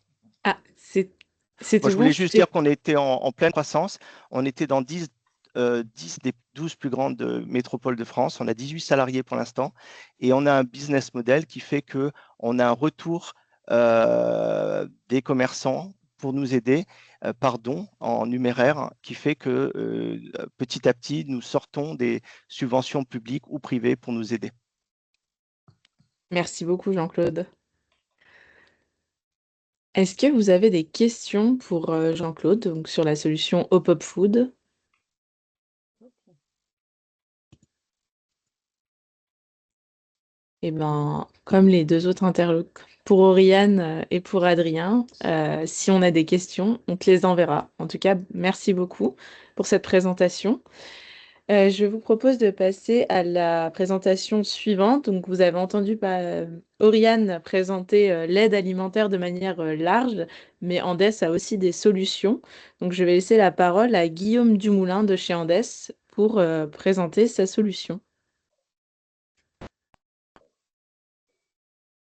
Ah, Moi, c'était je bon, voulais juste dire qu'on était en pleine croissance. On était dans 10 des 12 plus grandes métropoles de France. On a 18 salariés pour l'instant et on a un business model qui fait qu'on a un retour des commerçants pour nous aider par don en numéraire, qui fait que petit à petit, nous sortons des subventions publiques ou privées pour nous aider. Merci beaucoup, Jean-Claude. Est-ce que vous avez des questions pour Jean-Claude, donc sur la solution Hop Food? Eh ben, comme les deux autres interlocuteurs, pour Oriane et pour Adrien, si on a des questions, on te les enverra. En tout cas, merci beaucoup pour cette présentation. Je vous propose de passer à la présentation suivante. Donc, vous avez entendu Oriane présenter l'aide alimentaire de manière large, mais Andes a aussi des solutions. Donc, je vais laisser la parole à Guillaume Dumoulin de chez Andes pour présenter sa solution.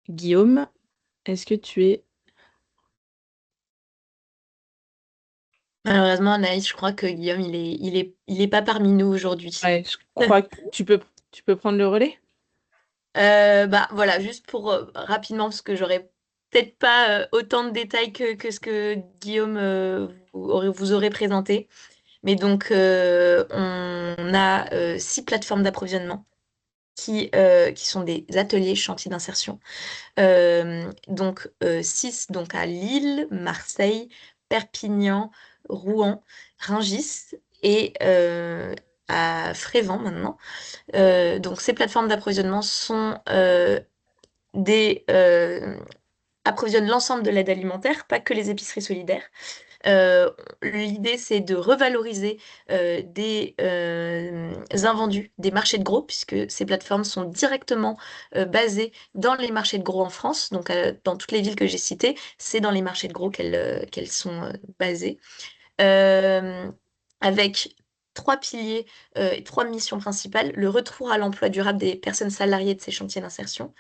Guillaume, est-ce que tu es... Malheureusement, Anaïs, je crois que Guillaume, il est pas parmi nous aujourd'hui. Ouais, je crois que tu peux prendre le relais? Bah voilà, juste pour rapidement, parce que j'aurais peut-être pas autant de détails que ce que Guillaume vous aurait présenté. Mais donc, on a 6 plateformes d'approvisionnement qui sont des ateliers chantiers d'insertion. Donc, 6 donc à Lille, Marseille, Perpignan, Rouen, Rungis et à Frévent maintenant. Donc, ces plateformes d'approvisionnement approvisionnent l'ensemble de l'aide alimentaire, pas que les épiceries solidaires. L'idée, c'est de revaloriser des invendus des marchés de gros, puisque ces plateformes sont directement basées dans les marchés de gros en France. Donc, dans toutes les villes que j'ai citées, c'est dans les marchés de gros qu'elles sont basées. Euh, avec trois piliers et trois missions principales. Le retour à l'emploi durable des personnes salariées de ces chantiers d'insertion,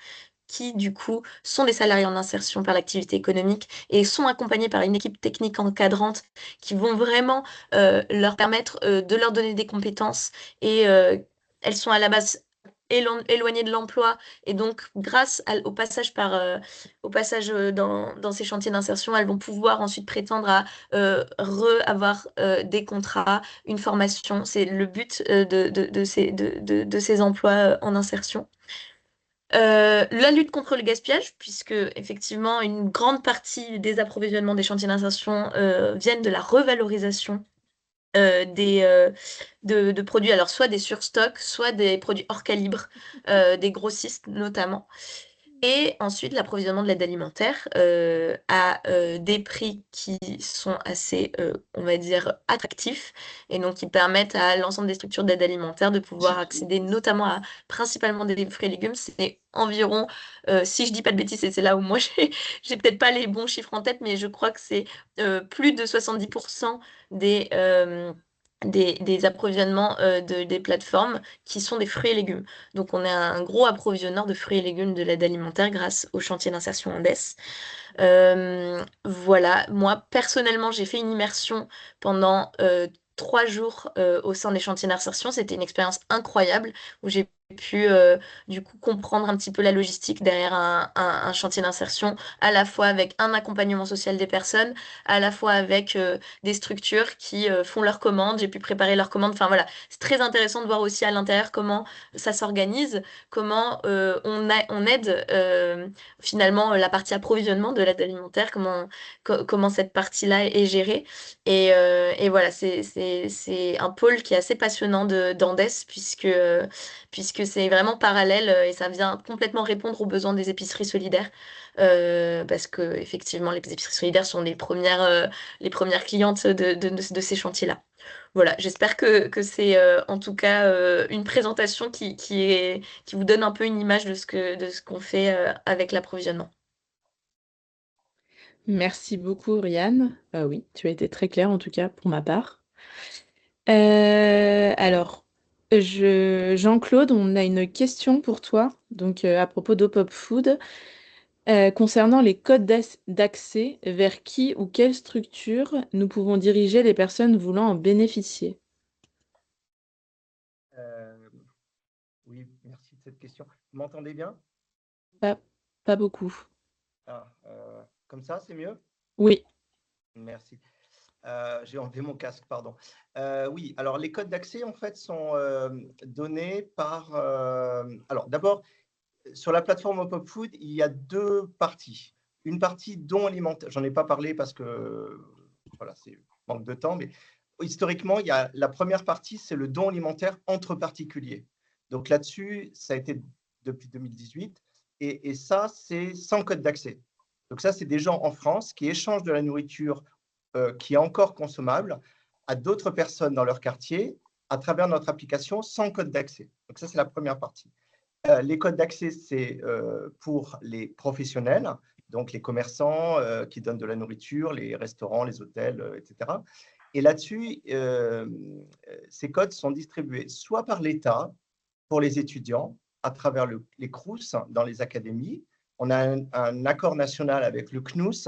qui du coup sont des salariés en insertion par l'activité économique et sont accompagnés par une équipe technique encadrante qui vont vraiment leur permettre de leur donner des compétences et elles sont à la base éloignées de l'emploi et donc grâce au passage dans ces chantiers d'insertion, elles vont pouvoir ensuite prétendre à avoir des contrats, une formation. C'est le but de ces emplois en insertion. La lutte contre le gaspillage, puisque effectivement une grande partie des approvisionnements des chantiers d'insertion viennent de la revalorisation de produits, alors soit des surstocks, soit des produits hors calibre, des grossistes notamment. Et ensuite, l'approvisionnement de l'aide alimentaire à des prix qui sont assez, on va dire, attractifs et donc qui permettent à l'ensemble des structures d'aide alimentaire de pouvoir accéder notamment à principalement des fruits et légumes. C'est environ, si je dis pas de bêtises, et c'est là où moi j'ai peut-être pas les bons chiffres en tête, mais je crois que c'est plus de 70% des, euh, des approvisionnements des plateformes qui sont des fruits et légumes. Donc, on est un gros approvisionneur de fruits et légumes de l'aide alimentaire grâce au chantier d'insertion Andes. Voilà, moi personnellement, j'ai fait une immersion pendant 3 jours au sein des chantiers d'insertion. C'était une expérience incroyable où j'ai pu du coup comprendre un petit peu la logistique derrière un chantier d'insertion, à la fois avec un accompagnement social des personnes, à la fois avec des structures qui font leurs commandes. J'ai pu préparer leurs commandes. Enfin voilà, c'est très intéressant de voir aussi à l'intérieur comment ça s'organise, comment on aide finalement la partie approvisionnement de l'aide alimentaire, comment cette partie-là est gérée. Et voilà, c'est un pôle qui est assez passionnant d'Andes puisque c'est vraiment parallèle et ça vient complètement répondre aux besoins des épiceries solidaires. Parce que effectivement, les épiceries solidaires sont les premières clientes de ces chantiers-là. Voilà, j'espère que c'est en tout cas une présentation qui vous donne un peu une image de ce qu'on fait avec l'approvisionnement. Merci beaucoup, Rianne. Oui, tu as été très claire en tout cas pour ma part. Alors, Jean-Claude, on a une question pour toi, donc à propos d'Opop Food, concernant les codes d'accès, vers qui ou quelle structure nous pouvons diriger les personnes voulant en bénéficier. Euh, oui, merci de cette question. Vous m'entendez bien? Pas, pas beaucoup. Comme ça, c'est mieux? Oui, Merci. J'ai enlevé mon casque, pardon. Oui, alors les codes d'accès, en fait, sont donnés par... alors, d'abord, sur la plateforme Opop Food, il y a deux parties. Une partie don alimentaire, j'en ai pas parlé parce que voilà, c'est manque de temps, mais historiquement, il y a la première partie, c'est le don alimentaire entre particuliers. Donc là-dessus, ça a été depuis 2018, et ça, c'est sans code d'accès. Donc ça, c'est des gens en France qui échangent de la nourriture qui est encore consommable à d'autres personnes dans leur quartier à travers notre application sans code d'accès. Donc ça, c'est la première partie. Les codes d'accès, c'est pour les professionnels, donc les commerçants qui donnent de la nourriture, les restaurants, les hôtels, etc. Et là-dessus, ces codes sont distribués soit par l'État pour les étudiants à travers les CROUS dans les académies. On a un accord national avec le CNUS,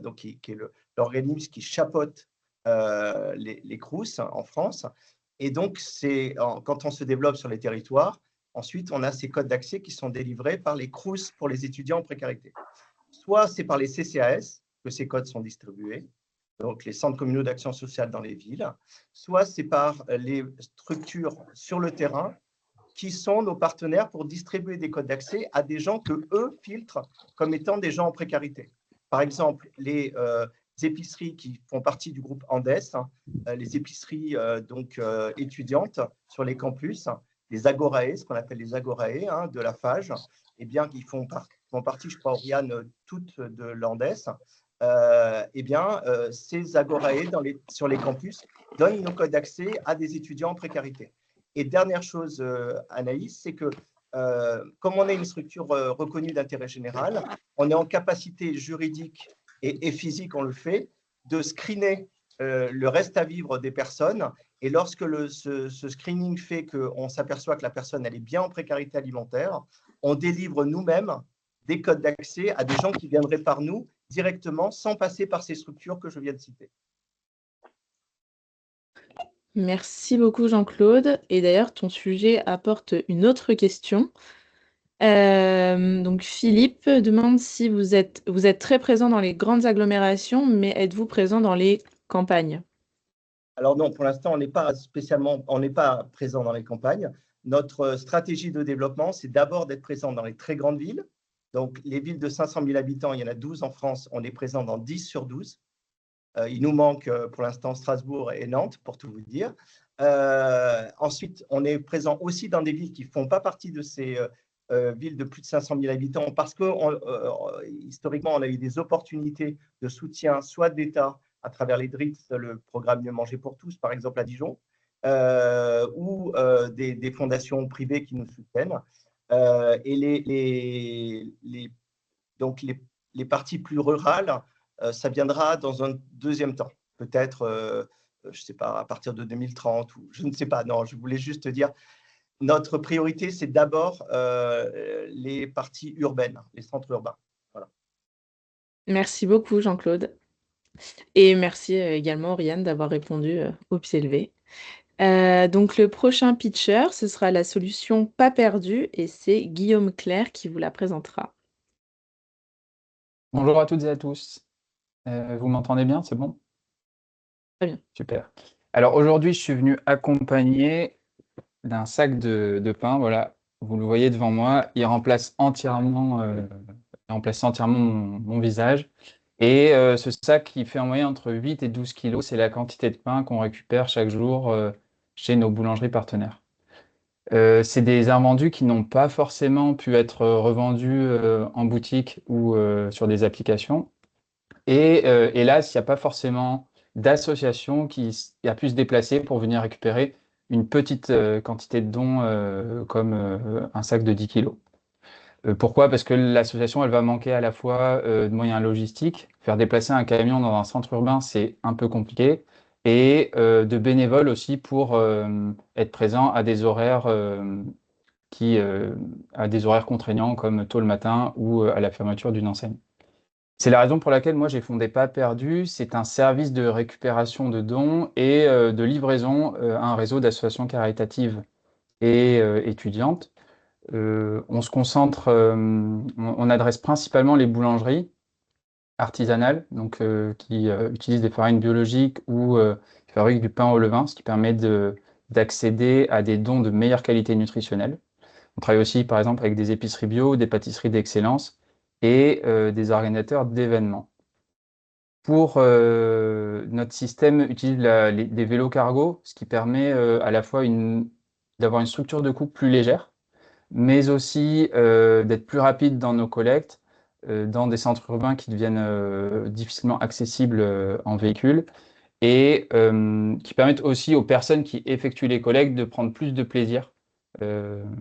donc qui est l'organisme qui chapeaute les CROUS en France. Et donc, quand on se développe sur les territoires, ensuite, on a ces codes d'accès qui sont délivrés par les CROUS pour les étudiants en précarité. Soit c'est par les CCAS que ces codes sont distribués, donc les centres communaux d'action sociale dans les villes, soit c'est par les structures sur le terrain qui sont nos partenaires pour distribuer des codes d'accès à des gens que eux filtrent comme étant des gens en précarité. Par exemple, les épiceries qui font partie du groupe Andes, les épiceries étudiantes sur les campus, les Agorae, ce qu'on appelle les Agorae de la FAGE, eh bien, qui font partie, je crois, Oriane, toutes de l'Andes, ces Agorae sur les campus donnent nos codes d'accès à des étudiants en précarité. Et dernière chose, Anaïs, c'est que comme on est une structure reconnue d'intérêt général, on est en capacité juridique et physique, on le fait, de screener le reste à vivre des personnes. Et lorsque ce screening fait qu'on s'aperçoit que la personne elle est bien en précarité alimentaire, on délivre nous-mêmes des codes d'accès à des gens qui viendraient par nous directement sans passer par ces structures que je viens de citer. Merci beaucoup Jean-Claude. Et d'ailleurs, ton sujet apporte une autre question. Donc Philippe demande si vous êtes très présent dans les grandes agglomérations, mais êtes-vous présent dans les campagnes? Alors non, pour l'instant, on n'est pas présent dans les campagnes. Notre stratégie de développement, c'est d'abord d'être présent dans les très grandes villes. Donc, les villes de 500 000 habitants, il y en a 12 en France, on est présent dans 10 sur 12. Il nous manque pour l'instant Strasbourg et Nantes, pour tout vous dire. Ensuite, on est présent aussi dans des villes qui ne font pas partie de ces villes de plus de 500 000 habitants parce que historiquement, on a eu des opportunités de soutien, soit de l'État à travers les DRITS, le programme Mieux manger pour tous, par exemple à Dijon, ou des fondations privées qui nous soutiennent. Et donc les parties plus rurales, ça viendra dans un deuxième temps, peut-être, je ne sais pas, à partir de 2030, ou je ne sais pas, non, je voulais juste dire, notre priorité, c'est d'abord les parties urbaines, les centres urbains. Voilà. Merci beaucoup Jean-Claude. Et merci également Oriane d'avoir répondu au pied levé. Donc le prochain pitcher, ce sera la solution pas perdue et c'est Guillaume Clerc qui vous la présentera. Bonjour à toutes et à tous. Vous m'entendez bien, c'est bon? Très bien. Super. Alors aujourd'hui, je suis venu accompagné d'un sac de pain. Voilà, vous le voyez devant moi. Il remplace entièrement mon visage. Et ce sac, il fait en moyenne entre 8 et 12 kilos. C'est la quantité de pain qu'on récupère chaque jour chez nos boulangeries partenaires. C'est des invendus qui n'ont pas forcément pu être revendus en boutique ou sur des applications. Et hélas, il n'y a pas forcément d'association qui a pu se déplacer pour venir récupérer une petite quantité de dons comme un sac de 10 kilos. Pourquoi? Parce que l'association, elle va manquer à la fois de moyens logistiques. Faire déplacer un camion dans un centre urbain, c'est un peu compliqué. Et de bénévoles aussi pour être présent à des horaires à des horaires contraignants comme tôt le matin ou à la fermeture d'une enseigne. C'est la raison pour laquelle moi j'ai fondé Pas Perdu. C'est un service de récupération de dons et de livraison à un réseau d'associations caritatives et étudiantes. On se concentre, on adresse principalement les boulangeries artisanales, donc qui utilisent des farines biologiques ou qui fabriquent du pain au levain, ce qui permet d'accéder à des dons de meilleure qualité nutritionnelle. On travaille aussi, par exemple, avec des épiceries bio, des pâtisseries d'excellence et des organisateurs d'événements. Notre système utilise des vélos cargo, ce qui permet à la fois d'avoir une structure de coupe plus légère, mais aussi d'être plus rapide dans nos collectes, dans des centres urbains qui deviennent difficilement accessibles en véhicule, et qui permettent aussi aux personnes qui effectuent les collectes de prendre plus de plaisir.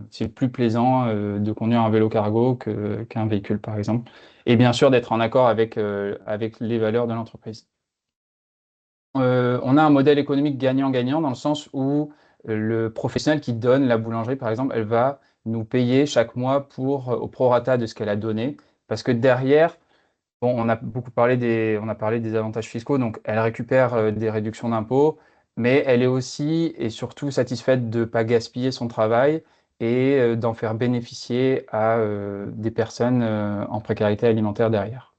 C'est plus plaisant de conduire un vélo cargo qu'un véhicule, par exemple. Et bien sûr, d'être en accord avec les valeurs de l'entreprise. On a un modèle économique gagnant-gagnant dans le sens où le professionnel qui donne la boulangerie, par exemple, elle va nous payer chaque mois au prorata de ce qu'elle a donné. Parce que derrière, bon, on a parlé des avantages fiscaux, donc elle récupère des réductions d'impôts, mais elle est aussi et surtout satisfaite de ne pas gaspiller son travail et d'en faire bénéficier à des personnes en précarité alimentaire derrière.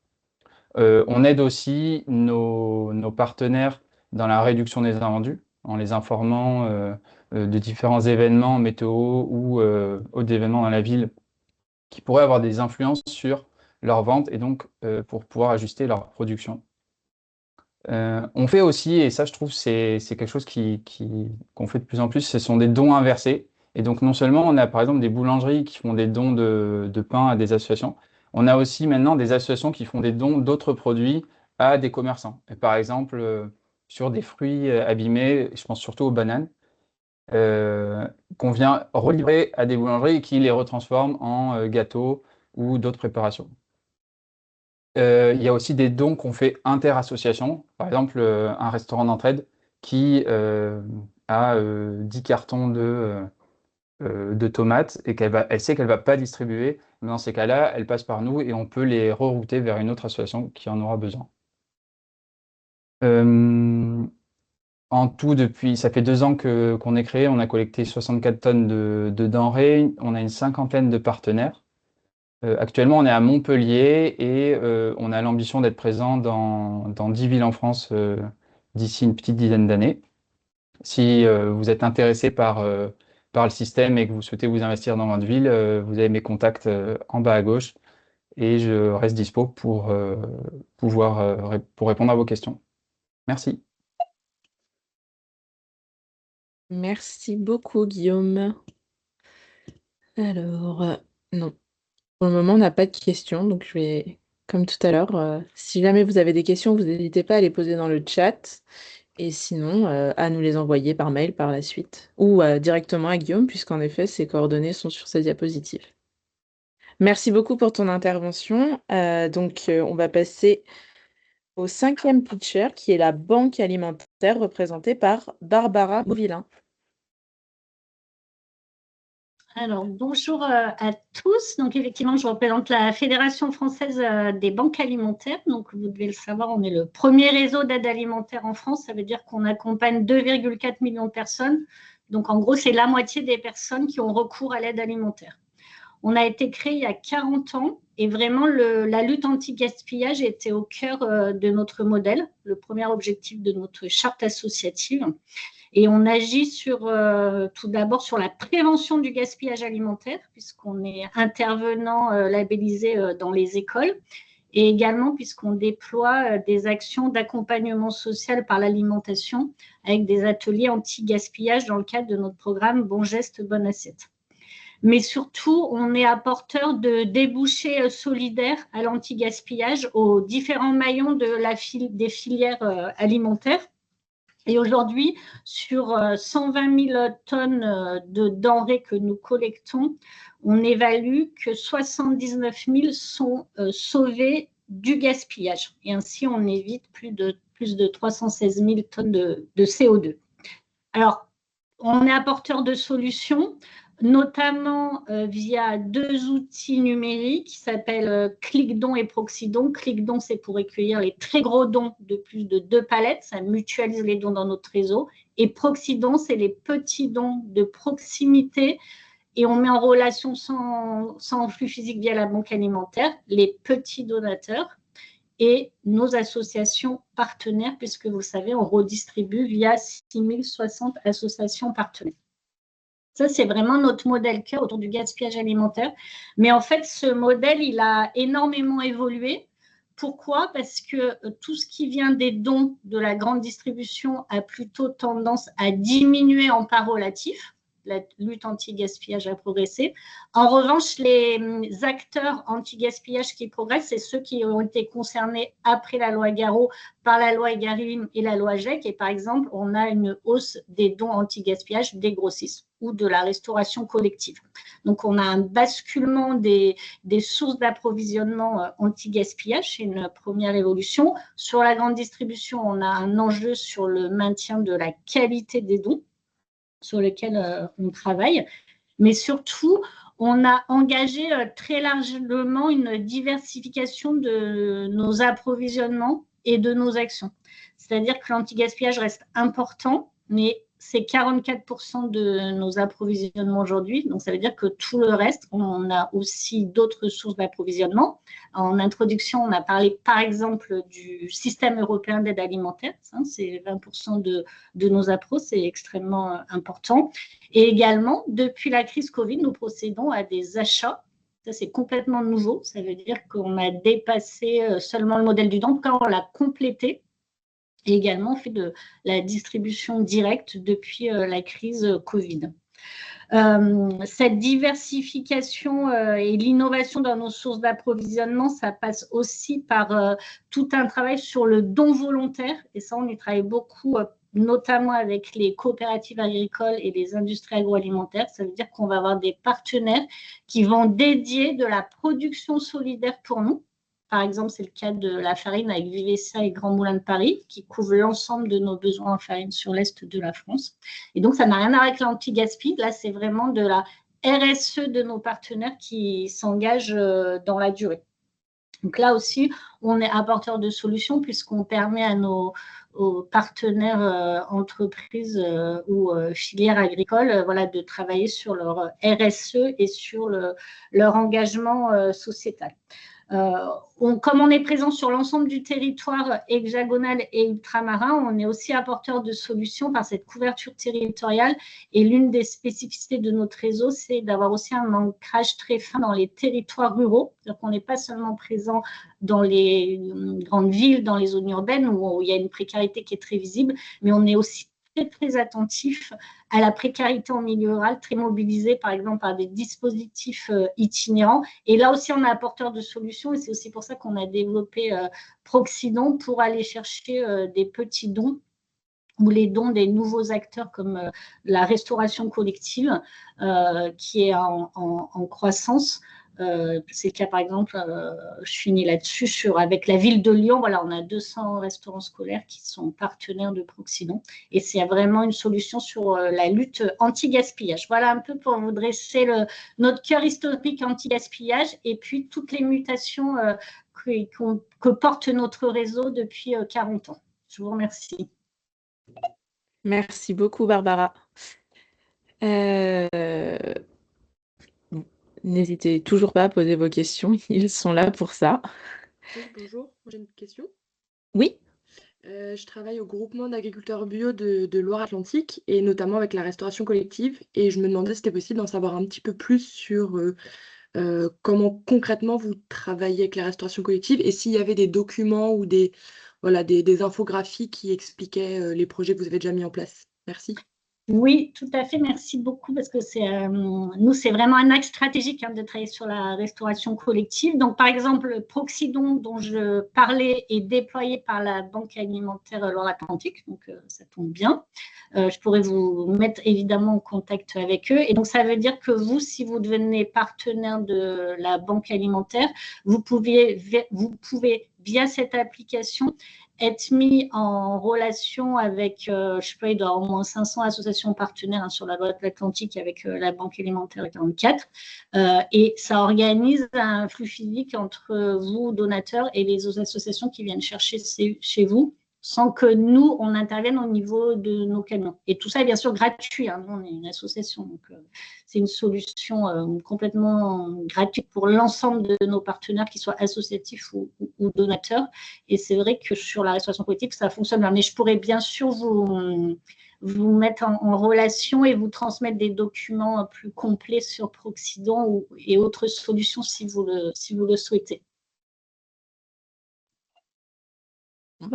On aide aussi nos partenaires dans la réduction des invendus, en les informant de différents événements météo ou d'événements dans la ville qui pourraient avoir des influences sur leur vente et donc pour pouvoir ajuster leur production. On fait aussi, et ça je trouve c'est quelque chose qu'on fait de plus en plus, ce sont des dons inversés. Et donc non seulement on a par exemple des boulangeries qui font des dons de pain à des associations, on a aussi maintenant des associations qui font des dons d'autres produits à des commerçants. Et par exemple sur des fruits abîmés, je pense surtout aux bananes, qu'on vient relivrer à des boulangeries et qui les retransforment en gâteaux ou d'autres préparations. il y a aussi des dons qu'on fait inter-associations. Par exemple, un restaurant d'entraide qui a 10 cartons de tomates et elle sait qu'elle ne va pas distribuer. Dans ces cas-là, elle passe par nous et on peut les rerouter vers une autre association qui en aura besoin. En tout, ça fait 2 ans qu'on est créé, on a collecté 64 tonnes de denrées, on a une 50aine de partenaires. Actuellement, on est à Montpellier et on a l'ambition d'être présent dans 10 villes en France d'ici une petite dizaine d'années. Si vous êtes intéressé par le système et que vous souhaitez vous investir dans votre ville, vous avez mes contacts en bas à gauche et je reste dispo pour répondre à vos questions. Merci. Merci beaucoup, Guillaume. Alors, non. Pour le moment, on n'a pas de questions, donc je vais, comme tout à l'heure, si jamais vous avez des questions, vous n'hésitez pas à les poser dans le chat, et sinon, à nous les envoyer par mail par la suite, ou directement à Guillaume, puisqu'en effet, ses coordonnées sont sur sa diapositive. Merci beaucoup pour ton intervention. On va passer au 5e pitcher, qui est la Banque alimentaire, représentée par Barbara Beauvillain. Alors, bonjour à tous. Donc, effectivement, je représente la Fédération française des banques alimentaires. Donc, vous devez le savoir, on est le premier réseau d'aide alimentaire en France. Ça veut dire qu'on accompagne 2,4 millions de personnes. Donc, en gros, c'est la moitié des personnes qui ont recours à l'aide alimentaire. On a été créé il y a 40 ans et vraiment, la lutte anti-gaspillage était au cœur de notre modèle, le premier objectif de notre charte associative. Et on agit tout d'abord sur la prévention du gaspillage alimentaire, puisqu'on est intervenant labellisé dans les écoles, et également puisqu'on déploie des actions d'accompagnement social par l'alimentation avec des ateliers anti-gaspillage dans le cadre de notre programme Bon Geste, Bonne Assiette. Mais surtout, on est apporteur de débouchés solidaires à l'anti-gaspillage aux différents maillons des filières alimentaires. Et aujourd'hui, sur 120 000 tonnes de denrées que nous collectons, on évalue que 79 000 sont sauvées du gaspillage. Et ainsi, on évite plus de 316 000 tonnes de CO2. Alors, on est apporteur de solutions, notamment via 2 outils numériques qui s'appellent ClickDon et Proxydon. ClickDon, c'est pour recueillir les très gros dons de plus de 2 palettes, ça mutualise les dons dans notre réseau. Et Proxydon, c'est les petits dons de proximité et on met en relation sans flux physique via la banque alimentaire les petits donateurs et nos associations partenaires, puisque vous le savez, on redistribue via 6060 associations partenaires. Ça, c'est vraiment notre modèle cœur autour du gaspillage alimentaire. Mais en fait, ce modèle, il a énormément évolué. Pourquoi? Parce que tout ce qui vient des dons de la grande distribution a plutôt tendance à diminuer en part relative. La lutte anti-gaspillage a progressé. En revanche, les acteurs anti-gaspillage qui progressent, c'est ceux qui ont été concernés après la loi Garot par la loi Egalim et la loi GEC. Et par exemple, on a une hausse des dons anti-gaspillage des grossistes ou de la restauration collective. Donc, on a un basculement des sources d'approvisionnement anti-gaspillage. C'est une première évolution. Sur la grande distribution, on a un enjeu sur le maintien de la qualité des dons, sur lequel on travaille. Mais surtout, on a engagé très largement une diversification de nos approvisionnements et de nos actions. C'est-à-dire que l'anti-gaspillage reste important, mais c'est 44% de nos approvisionnements aujourd'hui. Donc, ça veut dire que tout le reste, on a aussi d'autres sources d'approvisionnement. En introduction, on a parlé, par exemple, du système européen d'aide alimentaire. C'est 20% de nos appros, c'est extrêmement important. Et également, depuis la crise Covid, nous procédons à des achats. Ça, c'est complètement nouveau. Ça veut dire qu'on a dépassé seulement le modèle du don. En tout cas, on l'a complété. Et également, on fait de la distribution directe depuis la crise Covid. Cette diversification et l'innovation dans nos sources d'approvisionnement, ça passe aussi par tout un travail sur le don volontaire. Et ça, on y travaille beaucoup, notamment avec les coopératives agricoles et les industries agroalimentaires. Ça veut dire qu'on va avoir des partenaires qui vont dédier de la production solidaire pour nous. par exemple, c'est le cas de la farine avec Vivessa et Grand Moulin de Paris, qui couvrent l'ensemble de nos besoins en farine sur l'Est de la France. Et donc, ça n'a rien à voir avec l'anti-gaspi. Là, c'est vraiment de la RSE de nos partenaires qui s'engagent dans la durée. Donc là aussi, on est apporteur de solutions puisqu'on permet à aux partenaires entreprises ou filières agricoles voilà, de travailler sur leur RSE et sur leur engagement sociétal. Comme on est présent sur l'ensemble du territoire hexagonal et ultramarin, on est aussi apporteur de solutions par cette couverture territoriale. Et l'une des spécificités de notre réseau, c'est d'avoir aussi un ancrage très fin dans les territoires ruraux. C'est-à-dire qu'on n'est pas seulement présent dans les grandes villes, dans les zones urbaines où il y a une précarité qui est très visible, mais on est aussi très attentif à la précarité en milieu rural, très mobilisé par exemple par des dispositifs itinérants. Et là aussi, on est apporteur de solutions et c'est aussi pour ça qu'on a développé Proxidon pour aller chercher des petits dons ou les dons des nouveaux acteurs comme la restauration collective qui est en croissance. C'est le cas, par exemple, je finis là-dessus, avec la ville de Lyon, voilà, on a 200 restaurants scolaires qui sont partenaires de Proxidon. Et c'est vraiment une solution sur la lutte anti-gaspillage. Voilà un peu pour vous dresser notre cœur historique anti-gaspillage et puis toutes les mutations que porte notre réseau depuis 40 ans. Je vous remercie. Merci beaucoup, Barbara. N'hésitez toujours pas à poser vos questions, ils sont là pour ça. Oui, bonjour, j'ai une question. Oui. Je travaille au groupement d'agriculteurs bio de Loire-Atlantique et notamment avec la restauration collective et je me demandais si c'était possible d'en savoir un petit peu plus sur comment concrètement vous travaillez avec la restauration collective et s'il y avait des documents ou des infographies qui expliquaient les projets que vous avez déjà mis en place. Merci. Oui, tout à fait. Merci beaucoup parce que nous, c'est vraiment un axe stratégique de travailler sur la restauration collective. Donc, par exemple, Proxidon, dont je parlais, est déployé par la Banque alimentaire Loire-Atlantique. Donc, ça tombe bien. Je pourrais vous mettre évidemment en contact avec eux. Et donc, ça veut dire que vous, si vous devenez partenaire de la Banque alimentaire, vous pouvez via cette application, être mis en relation avec, je ne sais pas, il doit y avoir au moins 500 associations partenaires sur la Loire-Atlantique avec la Banque alimentaire 44. Et ça organise un flux physique entre vous, donateurs, et les associations qui viennent chercher chez vous, sans que nous, on intervienne au niveau de nos camions. Et tout ça est bien sûr gratuit. Nous, on est une association, donc c'est une solution complètement gratuite pour l'ensemble de nos partenaires, qu'ils soient associatifs ou donateurs. Et c'est vrai que sur la restauration collective, ça fonctionne bien. Mais je pourrais bien sûr vous mettre en relation et vous transmettre des documents plus complets sur Proxidon et autres solutions si vous le souhaitez.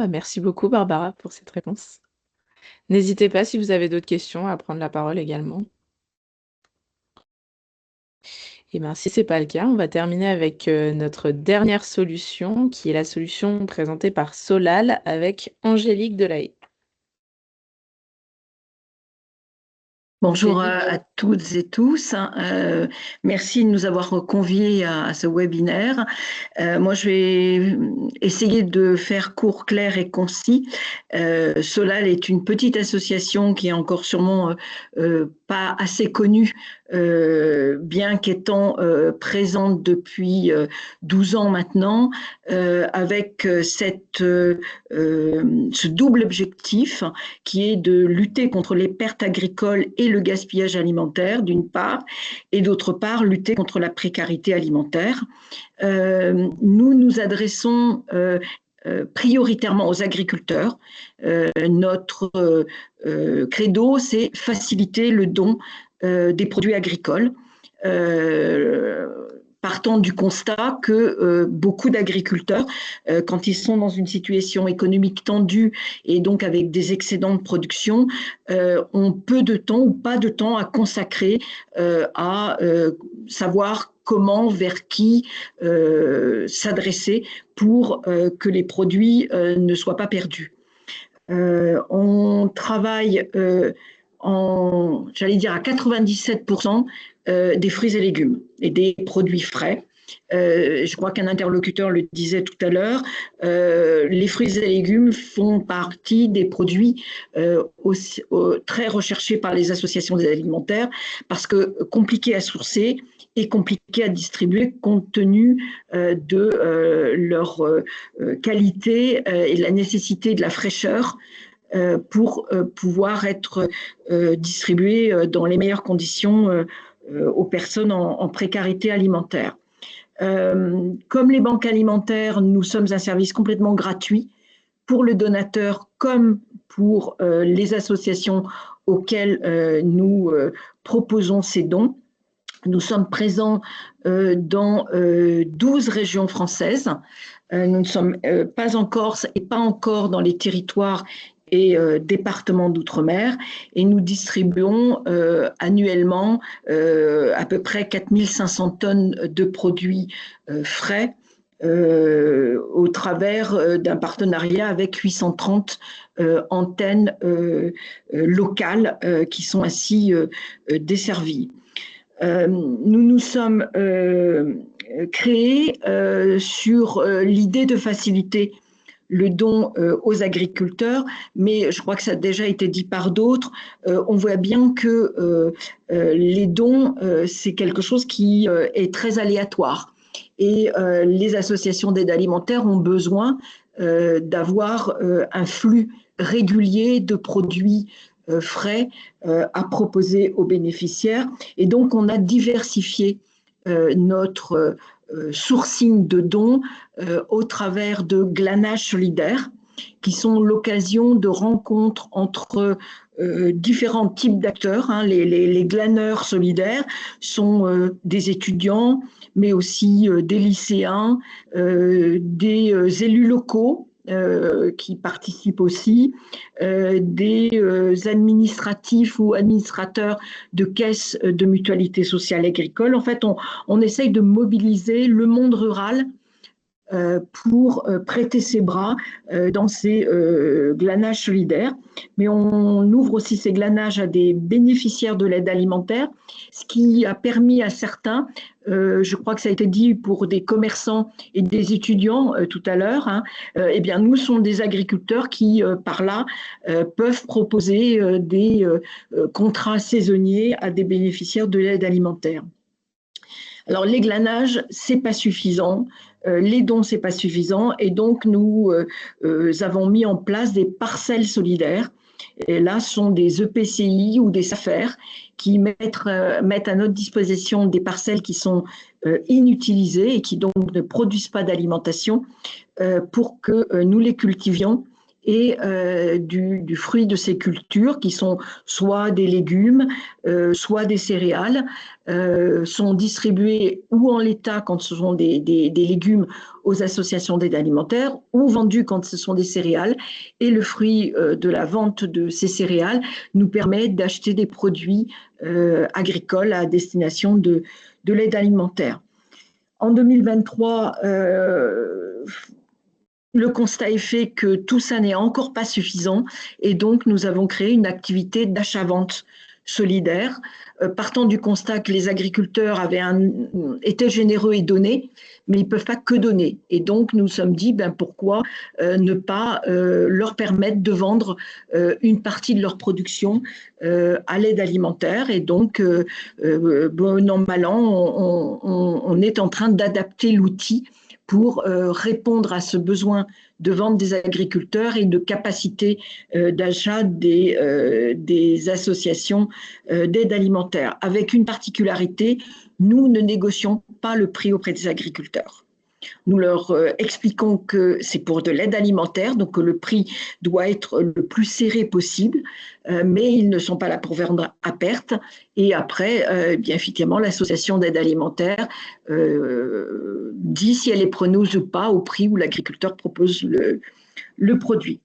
Merci beaucoup, Barbara, pour cette réponse. N'hésitez pas, si vous avez d'autres questions, à prendre la parole également. Et si ce n'est pas le cas, on va terminer avec notre dernière solution, qui est la solution présentée par Solal avec Angélique Delahaye. Bonjour à toutes et tous. Merci de nous avoir conviés à ce webinaire. Moi, je vais essayer de faire court, clair et concis. Solal est une petite association qui est encore sûrement pas assez connue, bien qu'étant présente depuis 12 ans maintenant, avec ce double objectif qui est de lutter contre les pertes agricoles et le gaspillage alimentaire, d'une part, et d'autre part, lutter contre la précarité alimentaire. Nous nous adressons prioritairement aux agriculteurs. Notre credo, c'est faciliter le don des produits agricoles. Partant du constat que beaucoup d'agriculteurs, quand ils sont dans une situation économique tendue et donc avec des excédents de production, ont peu de temps ou pas de temps à consacrer à savoir comment, vers qui s'adresser pour que les produits ne soient pas perdus. On travaille j'allais dire à 97% des fruits et légumes et des produits frais. Je crois qu'un interlocuteur le disait tout à l'heure, les fruits et légumes font partie des produits très recherchés par les associations d'aide alimentaire parce que compliqués à sourcer et compliqués à distribuer compte tenu de leur qualité et de la nécessité de la fraîcheur pour pouvoir être distribués dans les meilleures conditions aux personnes en précarité alimentaire. Comme les banques alimentaires, nous sommes un service complètement gratuit pour le donateur comme pour les associations auxquelles nous proposons ces dons. Nous sommes présents dans 12 régions françaises. Nous ne sommes pas en Corse et pas encore dans les territoires et départements d'outre-mer, et nous distribuons annuellement à peu près 4500 tonnes de produits frais au travers d'un partenariat avec 830 antennes locales qui sont ainsi desservies. Nous nous sommes créés sur l'idée de faciliter le don aux agriculteurs, mais je crois que ça a déjà été dit par d'autres. On voit bien que les dons, c'est quelque chose qui est très aléatoire. Et les associations d'aide alimentaire ont besoin d'avoir un flux régulier de produits frais à proposer aux bénéficiaires. Et donc, on a diversifié notre sourcing de dons au travers de glanages solidaires qui sont l'occasion de rencontres entre différents types d'acteurs. Les glaneurs solidaires sont des étudiants, mais aussi des lycéens, des élus locaux qui participent aussi, des administratifs ou administrateurs de caisses de mutualité sociale agricole. En fait, on essaye de mobiliser le monde rural pour prêter ses bras dans ces glanages solidaires. Mais on ouvre aussi ces glanages à des bénéficiaires de l'aide alimentaire, ce qui a permis à certains, je crois que ça a été dit pour des commerçants et des étudiants tout à l'heure, eh bien nous sommes des agriculteurs qui, par là, peuvent proposer des contrats saisonniers à des bénéficiaires de l'aide alimentaire. Alors, les glanages, c'est pas suffisant. Les dons, c'est pas suffisant. Et donc, nous avons mis en place des parcelles solidaires. Et là, ce sont des EPCI ou des SAFER qui mettent à notre disposition des parcelles qui sont inutilisées et qui donc ne produisent pas d'alimentation pour que nous les cultivions et du fruit de ces cultures qui sont soit des légumes, soit des céréales, sont distribués ou en l'état quand ce sont des légumes aux associations d'aide alimentaire ou vendus quand ce sont des céréales. Et le fruit de la vente de ces céréales nous permet d'acheter des produits agricoles à destination de l'aide alimentaire. En 2023, le constat est fait que tout ça n'est encore pas suffisant et donc nous avons créé une activité d'achat-vente solidaire, partant du constat que les agriculteurs étaient généreux et donnaient, mais ils ne peuvent pas que donner. Et donc nous nous sommes dit, pourquoi ne pas leur permettre de vendre une partie de leur production à l'aide alimentaire. Et donc, bon an, mal an, on est en train d'adapter l'outil pour répondre à ce besoin de vente des agriculteurs et de capacité d'achat des associations d'aide alimentaire. Avec une particularité, nous ne négocions pas le prix auprès des agriculteurs. Nous leur expliquons que c'est pour de l'aide alimentaire, donc que le prix doit être le plus serré possible, mais ils ne sont pas là pour vendre à perte. Et après, bien effectivement, l'association d'aide alimentaire dit si elle est preneuse ou pas au prix où l'agriculteur propose le produit.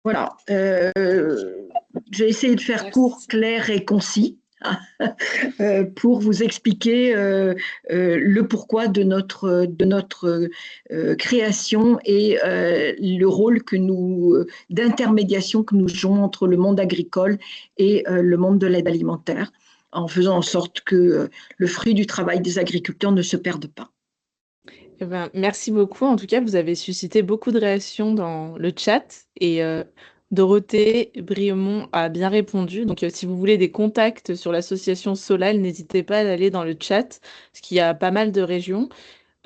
Voilà. J'ai essayé de faire court, clair et concis. Pour vous expliquer le pourquoi de notre création et le rôle d'intermédiation que nous jouons entre le monde agricole et le monde de l'aide alimentaire, en faisant en sorte que le fruit du travail des agriculteurs ne se perde pas. Eh ben, merci beaucoup. En tout cas, vous avez suscité beaucoup de réactions dans le chat et Dorothée Briomont a bien répondu. Donc, si vous voulez des contacts sur l'association Solal, n'hésitez pas à aller dans le chat, parce qu'il y a pas mal de régions.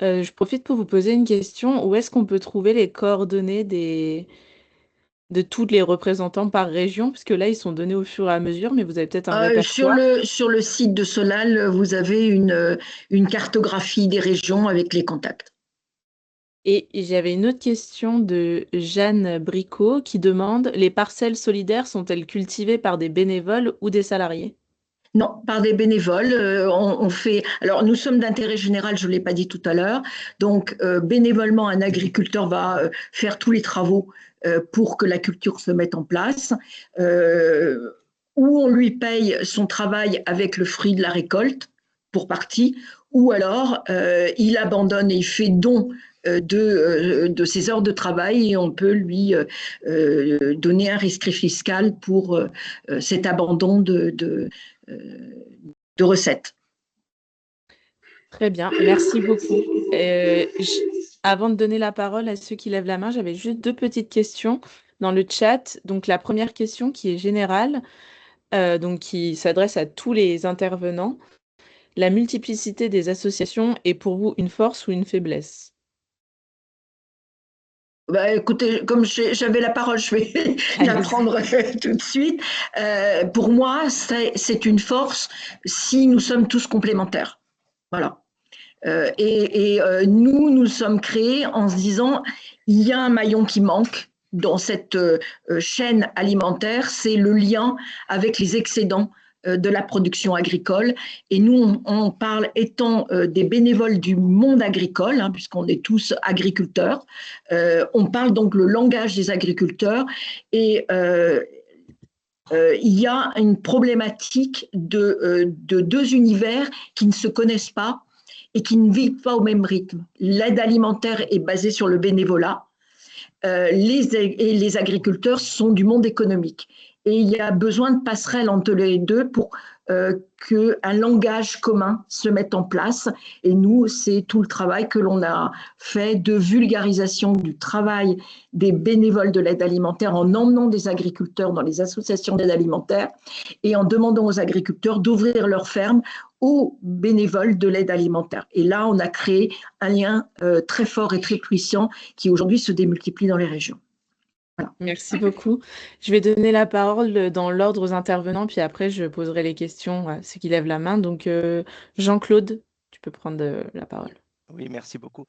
Je profite pour vous poser une question. Où est-ce qu'on peut trouver les coordonnées de tous les représentants par région? Parce que là, ils sont donnés au fur et à mesure, mais vous avez peut-être un Sur répertoire. sur le site de Solal, vous avez une cartographie des régions avec les contacts. Et j'avais une autre question de Jeanne Bricot qui demande, les parcelles solidaires sont-elles cultivées par des bénévoles ou des salariés? Non, par des bénévoles. On fait. Alors, nous sommes d'intérêt général, je ne l'ai pas dit tout à l'heure. Donc, bénévolement, un agriculteur va faire tous les travaux pour que la culture se mette en place. Ou on lui paye son travail avec le fruit de la récolte, pour partie, ou alors il abandonne et il fait don de ses heures de travail et on peut lui donner un rescrit fiscal pour cet abandon de recettes. Très bien, merci beaucoup. Avant de donner la parole à ceux qui lèvent la main, j'avais juste deux petites questions dans le chat. Donc la première question qui est générale, donc qui s'adresse à tous les intervenants. La multiplicité des associations est pour vous une force ou une faiblesse? Bah, écoutez, comme j'avais la parole, je vais la Allez-y. prendre tout de suite. Pour moi, c'est une force si nous sommes tous complémentaires. Voilà. Nous sommes créés en se disant, il y a un maillon qui manque dans cette chaîne alimentaire, c'est le lien avec les excédents de la production agricole. Et nous, on parle étant des bénévoles du monde agricole, hein, puisqu'on est tous agriculteurs, on parle donc le langage des agriculteurs et il y a une problématique de deux univers qui ne se connaissent pas et qui ne vivent pas au même rythme. L'aide alimentaire est basée sur le bénévolat et les agriculteurs sont du monde économique. Et il y a besoin de passerelles entre les deux pour qu'un langage commun se mette en place. Et nous, c'est tout le travail que l'on a fait de vulgarisation du travail des bénévoles de l'aide alimentaire en emmenant des agriculteurs dans les associations d'aide alimentaire et en demandant aux agriculteurs d'ouvrir leurs fermes aux bénévoles de l'aide alimentaire. Et là, on a créé un lien très fort et très puissant qui aujourd'hui se démultiplie dans les régions. Voilà. Merci beaucoup. Je vais donner la parole dans l'ordre aux intervenants, puis après je poserai les questions à ceux qui lèvent la main. Donc Jean-Claude, tu peux prendre la parole. Oui, merci beaucoup.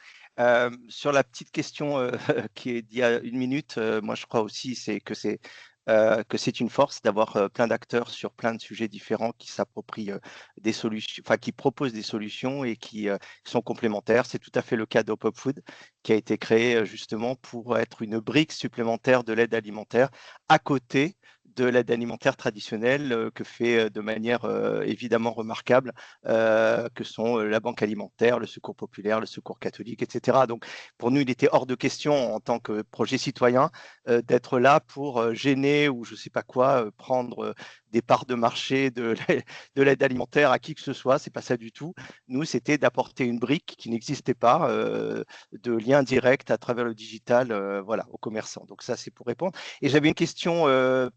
Sur la petite question qui est d'il y a une minute, moi je crois aussi que c'est une force d'avoir plein d'acteurs sur plein de sujets différents qui s'approprient des solutions, enfin qui proposent des solutions et qui sont complémentaires. C'est tout à fait le cas d'Hop Food qui a été créé justement pour être une brique supplémentaire de l'aide alimentaire à côté de l'aide alimentaire traditionnelle que fait de manière évidemment remarquable, que sont la banque alimentaire, le secours populaire, le secours catholique, etc. Donc pour nous, il était hors de question en tant que projet citoyen d'être là pour gêner ou je ne sais pas quoi, prendre des parts de marché de l'aide alimentaire à qui que ce soit. Ce n'est pas ça du tout. Nous, c'était d'apporter une brique qui n'existait pas, de lien direct à travers le digital voilà, aux commerçants. Donc ça, c'est pour répondre. Et j'avais une question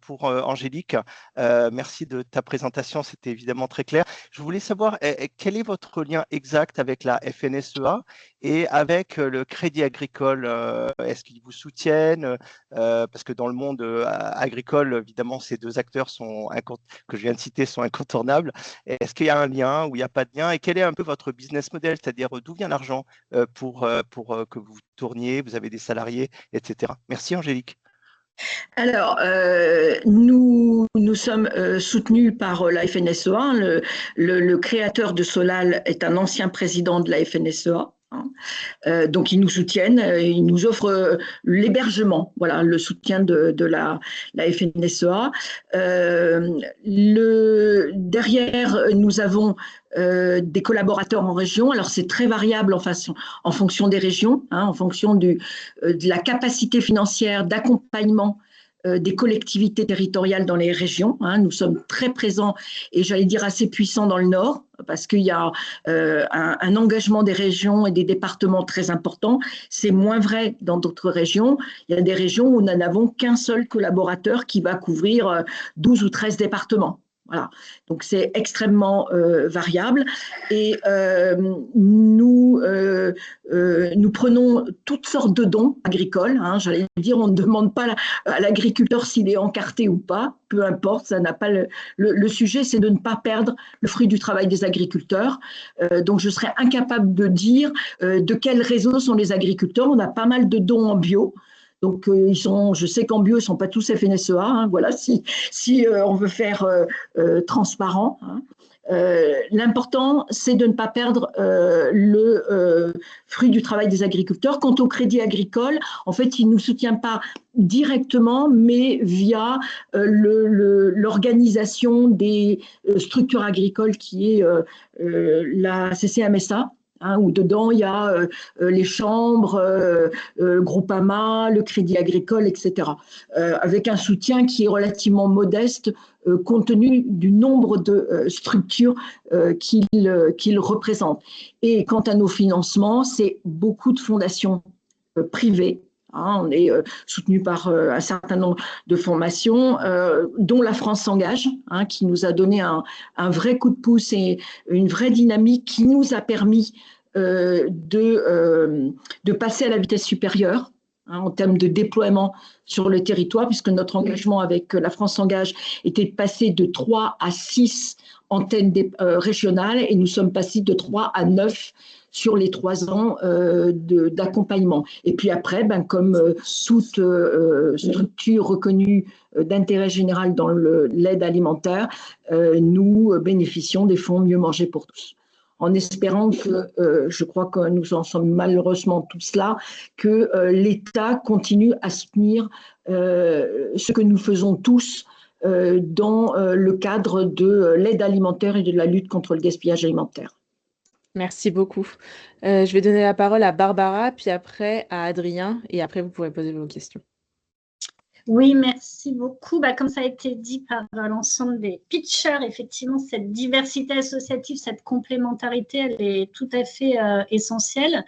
pour Angélique. Merci de ta présentation, c'était évidemment très clair. Je voulais savoir quel est votre lien exact avec la FNSEA et avec le Crédit Agricole. Est-ce qu'ils vous soutiennent parce que dans le monde agricole, évidemment, ces deux acteurs que je viens de citer sont incontournables. Est-ce qu'il y a un lien ou il n'y a pas de lien? Et quel est un peu votre business model? C'est-à-dire d'où vient l'argent pour que vous tourniez, vous avez des salariés, etc. Merci Angélique. Alors, nous sommes soutenus par la FNSEA. Le créateur de Solal est un ancien président de la FNSEA. Donc, ils nous soutiennent, ils nous offrent l'hébergement, voilà, le soutien de la FNSEA. Derrière, nous avons des collaborateurs en région. Alors, c'est très variable en fonction des régions, hein, en fonction de la capacité financière d'accompagnement des collectivités territoriales dans les régions. Nous sommes très présents et j'allais dire assez puissants dans le Nord parce qu'il y a un engagement des régions et des départements très important. C'est moins vrai dans d'autres régions. Il y a des régions où nous n'avons qu'un seul collaborateur qui va couvrir 12 ou 13 départements. Voilà, donc c'est extrêmement variable et nous prenons toutes sortes de dons agricoles. J'allais dire, on ne demande pas à l'agriculteur s'il est encarté ou pas, peu importe, ça n'a pas le sujet, c'est de ne pas perdre le fruit du travail des agriculteurs. Donc je serais incapable de dire de quel réseau sont les agriculteurs. On a pas mal de dons en bio. Donc, je sais qu'en bio, ils ne sont pas tous FNSEA. Voilà, si on veut faire transparent. L'important, c'est de ne pas perdre le fruit du travail des agriculteurs. Quant au crédit agricole, en fait, il ne nous soutient pas directement, mais via l'organisation des structures agricoles qui est la CCMSA. Où dedans il y a les chambres, Groupama, le Crédit Agricole, etc. Avec un soutien qui est relativement modeste compte tenu du nombre de structures qu'il représente. Et quant à nos financements, c'est beaucoup de fondations privées. On est soutenu par un certain nombre de formations, dont la France s'engage, qui nous a donné un vrai coup de pouce et une vraie dynamique qui nous a permis de passer à la vitesse supérieure en termes de déploiement sur le territoire, puisque notre engagement avec la France s'engage était de passer de 3 à 6 antennes régionales et nous sommes passés de 3 à 9 sur les 3 ans d'accompagnement. Et puis après, comme toute structure reconnue d'intérêt général dans l'aide alimentaire, nous bénéficions des fonds Mieux manger pour tous. En espérant que, je crois que nous en sommes malheureusement tous là, que l'État continue à soutenir ce que nous faisons tous dans le cadre de l'aide alimentaire et de la lutte contre le gaspillage alimentaire. Merci beaucoup. Je vais donner la parole à Barbara, puis après à Adrien, et après vous pourrez poser vos questions. Oui, merci beaucoup. Comme ça a été dit par l'ensemble des pitchers, effectivement, cette diversité associative, cette complémentarité, elle est tout à fait essentielle.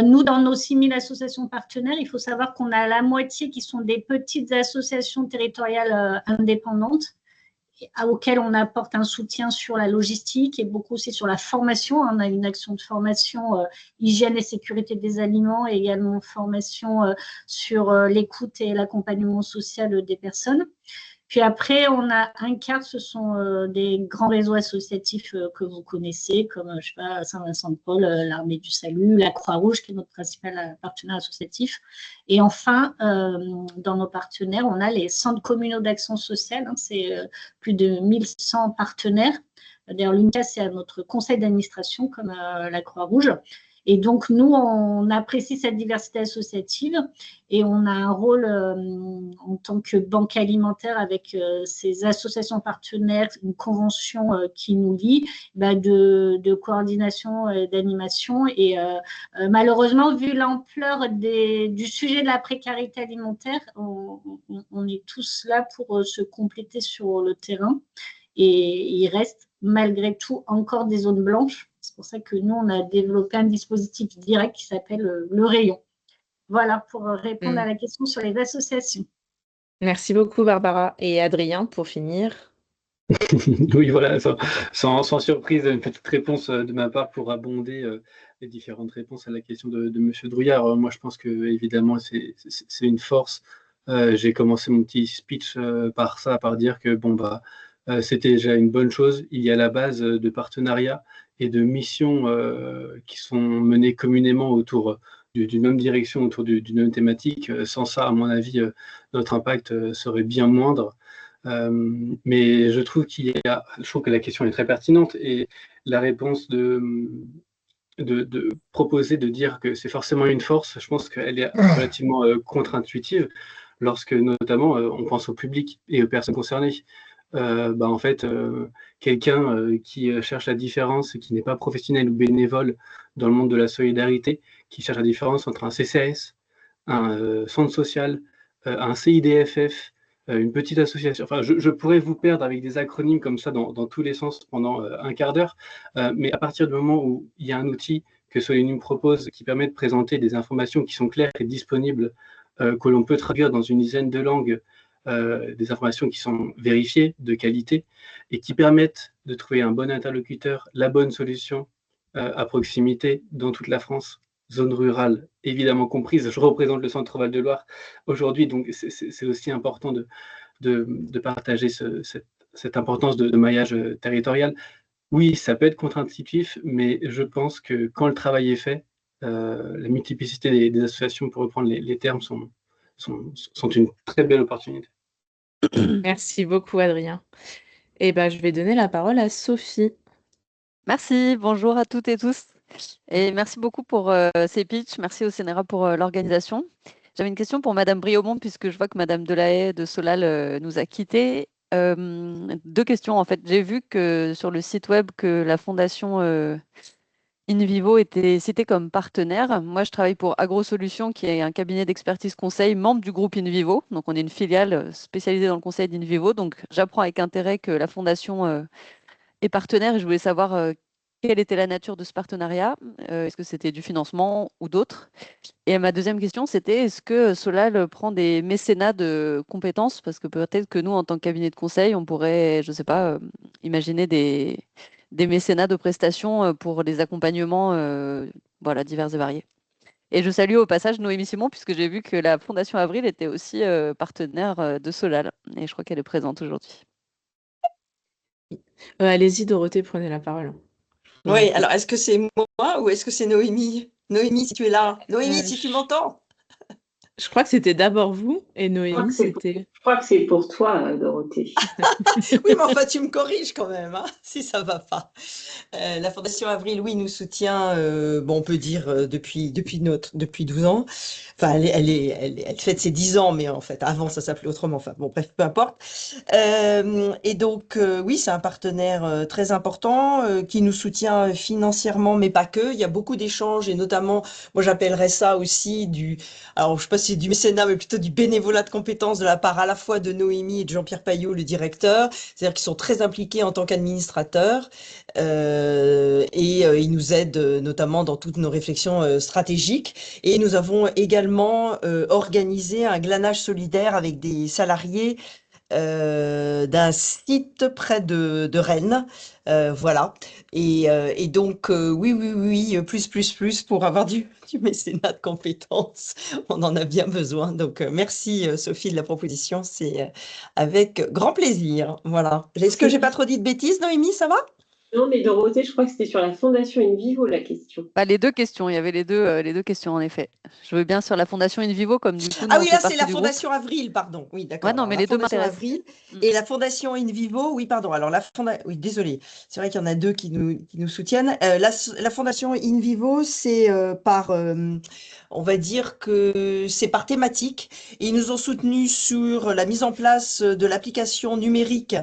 Nous, dans nos 6000 associations partenaires, il faut savoir qu'on a la moitié qui sont des petites associations territoriales indépendantes, auxquelles on apporte un soutien sur la logistique et beaucoup aussi sur la formation. On a une action de formation hygiène et sécurité des aliments et également une formation sur l'écoute et l'accompagnement social des personnes. Puis après, on a un quart, ce sont des grands réseaux associatifs que vous connaissez, comme je sais pas, Saint-Vincent-de-Paul, l'Armée du Salut, la Croix-Rouge, qui est notre principal partenaire associatif. Et enfin, dans nos partenaires, on a les centres communaux d'action sociale. C'est plus de 1100 partenaires. D'ailleurs, l'UNCA, c'est à notre conseil d'administration, comme la Croix-Rouge. Et donc, nous, on apprécie cette diversité associative et on a un rôle en tant que banque alimentaire avec ces associations partenaires, une convention qui nous lie de coordination et d'animation. Et malheureusement, vu l'ampleur du sujet de la précarité alimentaire, on est tous là pour se compléter sur le terrain. Et il reste malgré tout encore des zones blanches. C'est pour ça que nous, on a développé un dispositif direct qui s'appelle le rayon. Voilà, pour répondre à la question sur les associations. Merci beaucoup, Barbara. Et Adrien, pour finir. Oui, voilà, sans surprise, une petite réponse de ma part pour abonder les différentes réponses à la question de M. Drouillard. Moi, je pense que évidemment, c'est une force. J'ai commencé mon petit speech par dire que c'était déjà une bonne chose. Il y a la base de partenariats et de missions qui sont menées communément autour d'une même direction, autour d'une même thématique. Sans ça, à mon avis, notre impact serait bien moindre. Mais je trouve que la question est très pertinente et la réponse de proposer de dire que c'est forcément une force, je pense qu'elle est relativement contre-intuitive lorsque notamment on pense au public et aux personnes concernées. En fait, quelqu'un qui cherche la différence et qui n'est pas professionnel ou bénévole dans le monde de la solidarité, qui cherche la différence entre un CCAS, un centre social, un CIDFF, une petite association. Enfin, je pourrais vous perdre avec des acronymes comme ça dans tous les sens pendant un quart d'heure, mais à partir du moment où il y a un outil que Solinum propose qui permet de présenter des informations qui sont claires et disponibles, que l'on peut traduire dans une dizaine de langues, des informations qui sont vérifiées, de qualité, et qui permettent de trouver un bon interlocuteur, la bonne solution à proximité dans toute la France, zone rurale évidemment comprise. Je représente le Centre Val de Loire aujourd'hui, donc c'est aussi important de partager cette importance de maillage territorial. Oui, ça peut être contre-intuitif, mais je pense que quand le travail est fait, la multiplicité des associations, pour reprendre les termes, sont une très belle opportunité. Merci beaucoup, Adrien. Et ben, je vais donner la parole à Sophie. Merci, bonjour à toutes et tous. Et merci beaucoup pour ces pitchs. Merci au CNRA pour l'organisation. J'avais une question pour Madame Briomont, puisque je vois que Madame Delahaye de Solal nous a quittés. Deux questions, en fait. J'ai vu que sur le site web que la fondation InVivo était citée comme partenaire. Moi, je travaille pour AgroSolutions, qui est un cabinet d'expertise conseil, membre du groupe InVivo. Donc, on est une filiale spécialisée dans le conseil d'InVivo. Donc, j'apprends avec intérêt que la fondation est partenaire et je voulais savoir quelle était la nature de ce partenariat. Est-ce que c'était du financement ou d'autres? Et ma deuxième question, c'était est-ce que Solal prend des mécénats de compétences? Parce que peut-être que nous, en tant que cabinet de conseil, on pourrait, je ne sais pas, imaginer des mécénats de prestations pour des accompagnements voilà, divers et variés. Et je salue au passage Noémie Simon, puisque j'ai vu que la Fondation Avril était aussi partenaire de Solal. Et je crois qu'elle est présente aujourd'hui. Allez-y, Dorothée, prenez la parole. Oui, alors est-ce que c'est moi ou est-ce que c'est Noémie? Noémie, si tu es là. Noémie, si tu m'entends. Je crois que c'était d'abord vous et Noémie, c'était... Je crois que c'est pour toi, Dorothée. Oui, mais enfin, tu me corriges quand même, hein, si ça va pas. La Fondation Avril, oui, nous soutient, bon, on peut dire depuis 12 ans. Enfin, elle fête ses 10 ans, mais en fait, avant, ça s'appelait autrement. Enfin, bon, bref, peu importe. Et donc, oui, c'est un partenaire très important qui nous soutient financièrement, mais pas que. Il y a beaucoup d'échanges et notamment, moi, j'appellerais ça aussi alors, je sais pas si c'est du mécénat, mais plutôt du bénévolat de compétences de la part à la fois de Noémie et de Jean-Pierre Paillot, le directeur. C'est-à-dire qu'ils sont très impliqués en tant qu'administrateurs et ils nous aident notamment dans toutes nos réflexions stratégiques. Et nous avons également organisé un glanage solidaire avec des salariés d'un site près de Rennes. Voilà. Et donc, oui, plus pour avoir du mécénat de compétences. On en a bien besoin. Donc, merci Sophie de la proposition. C'est avec grand plaisir. Voilà. Est-ce que j'ai pas trop dit de bêtises, Noémie, ça va? Non, mais Dorothée, je crois que c'était sur la Fondation InVivo la question. Bah, les deux questions, il y avait les deux questions en effet. Je veux bien sur la Fondation InVivo comme du coup. Ah oui, là c'est la Fondation Avril, pardon. Oui, d'accord. Ouais, non, alors, mais la les deux Fondation m'intéressent. Avril et la Fondation InVivo, oui, pardon. Alors oui, désolé. C'est vrai qu'il y en a deux qui nous soutiennent. La Fondation InVivo, c'est on va dire que c'est par thématique. Et ils nous ont soutenus sur la mise en place de l'application numérique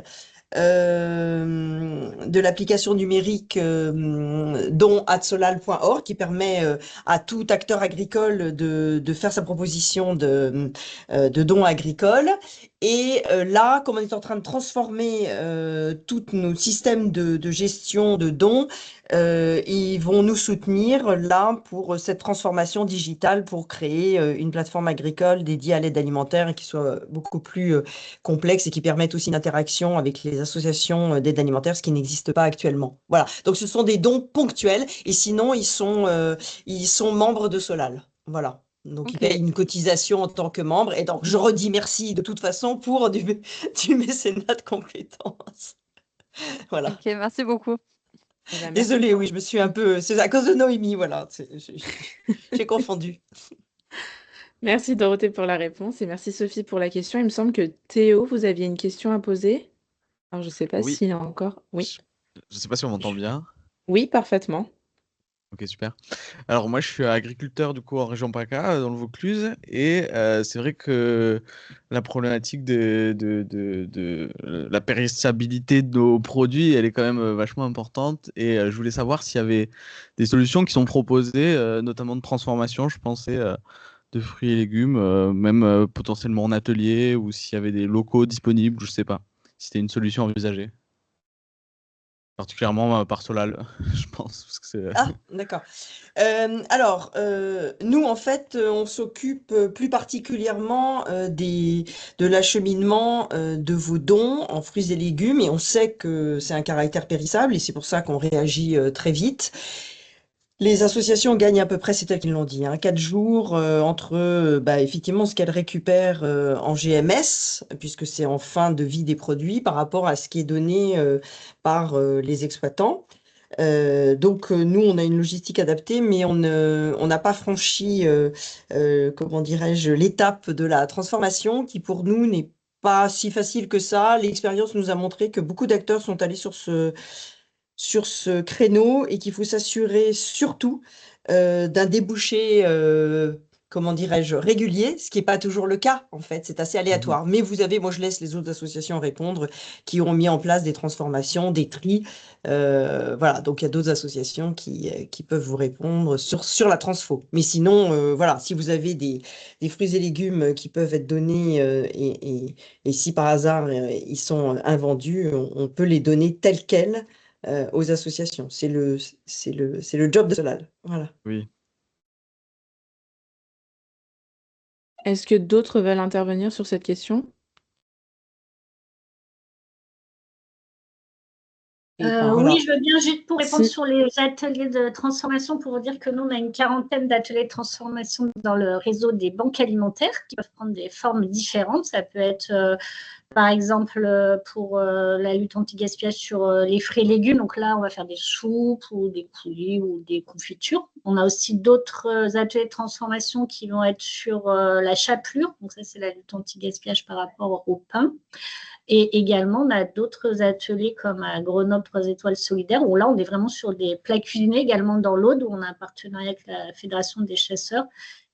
don@solal.org qui permet à tout acteur agricole de faire sa proposition de dons agricoles. Et là, comme on est en train de transformer tous nos systèmes de gestion de dons, ils vont nous soutenir là pour cette transformation digitale pour créer une plateforme agricole dédiée à l'aide alimentaire et qui soit beaucoup plus complexe et qui permette aussi une interaction avec les associations d'aide alimentaire, ce qui n'existe pas actuellement. Voilà. Donc, ce sont des dons ponctuels et sinon, ils sont membres de Solal. Voilà. Donc, ils payent une cotisation en tant que membre. Et donc, je redis merci de toute façon pour du mécénat de compétences. Voilà. Ok, merci beaucoup. Désolée, oui, je me suis un peu... C'est à cause de Noémie, voilà. J'ai confondu. Merci Dorothée pour la réponse et merci Sophie pour la question. Il me semble que Théo, vous aviez une question à poser. Alors, je ne sais pas s'il y a encore... Oui. Je ne sais pas si on m'entend bien. Oui, parfaitement. Ok, super. Alors moi, je suis agriculteur du coup en région PACA, dans le Vaucluse, et c'est vrai que la problématique de la périssabilité de nos produits, elle est quand même vachement importante, et je voulais savoir s'il y avait des solutions qui sont proposées, notamment de transformation. Je pensais de fruits et légumes, même potentiellement en atelier ou s'il y avait des locaux disponibles, je ne sais pas. Si c'était une solution envisagée. Particulièrement par Solal, je pense. Parce que Ah, d'accord. Alors, nous, en fait, on s'occupe plus particulièrement de l'acheminement de vos dons en fruits et légumes, et on sait que c'est un caractère périssable, et c'est pour ça qu'on réagit très vite. Les associations gagnent à peu près, c'est elles qui l'ont dit, 4 jours entre effectivement ce qu'elles récupèrent en GMS, puisque c'est en fin de vie des produits, par rapport à ce qui est donné par les exploitants. Donc nous, on a une logistique adaptée, mais on n'a pas franchi, comment dirais-je, l'étape de la transformation qui pour nous n'est pas si facile que ça. L'expérience nous a montré que beaucoup d'acteurs sont allés sur ce créneau et qu'il faut s'assurer surtout d'un débouché, comment dirais-je, régulier, ce qui n'est pas toujours le cas en fait, c'est assez aléatoire. Mais vous avez, moi je laisse les autres associations répondre, qui ont mis en place des transformations, des tris. Voilà, donc il y a d'autres associations qui peuvent vous répondre sur la transfo. Mais sinon, voilà, si vous avez des fruits et légumes qui peuvent être donnés et si par hasard ils sont invendus, on peut les donner tels quels aux associations. C'est le job de Solal. Voilà. Oui. Est-ce que d'autres veulent intervenir sur cette question? Oui, je veux bien juste pour répondre Si. sur les ateliers de transformation, pour vous dire que nous, on a une quarantaine d'ateliers de transformation dans le réseau des banques alimentaires qui peuvent prendre des formes différentes. Ça peut être, par exemple, pour la lutte anti-gaspillage sur les fruits et légumes. Donc là, on va faire des soupes ou des coulis ou des confitures. On a aussi d'autres ateliers de transformation qui vont être sur la chapelure. Donc ça, c'est la lutte anti-gaspillage par rapport au pain. Et également, on a d'autres ateliers comme à Grenoble 3 étoiles solidaires, où là, on est vraiment sur des plats cuisinés, également dans l'Aude, où on a un partenariat avec la Fédération des chasseurs,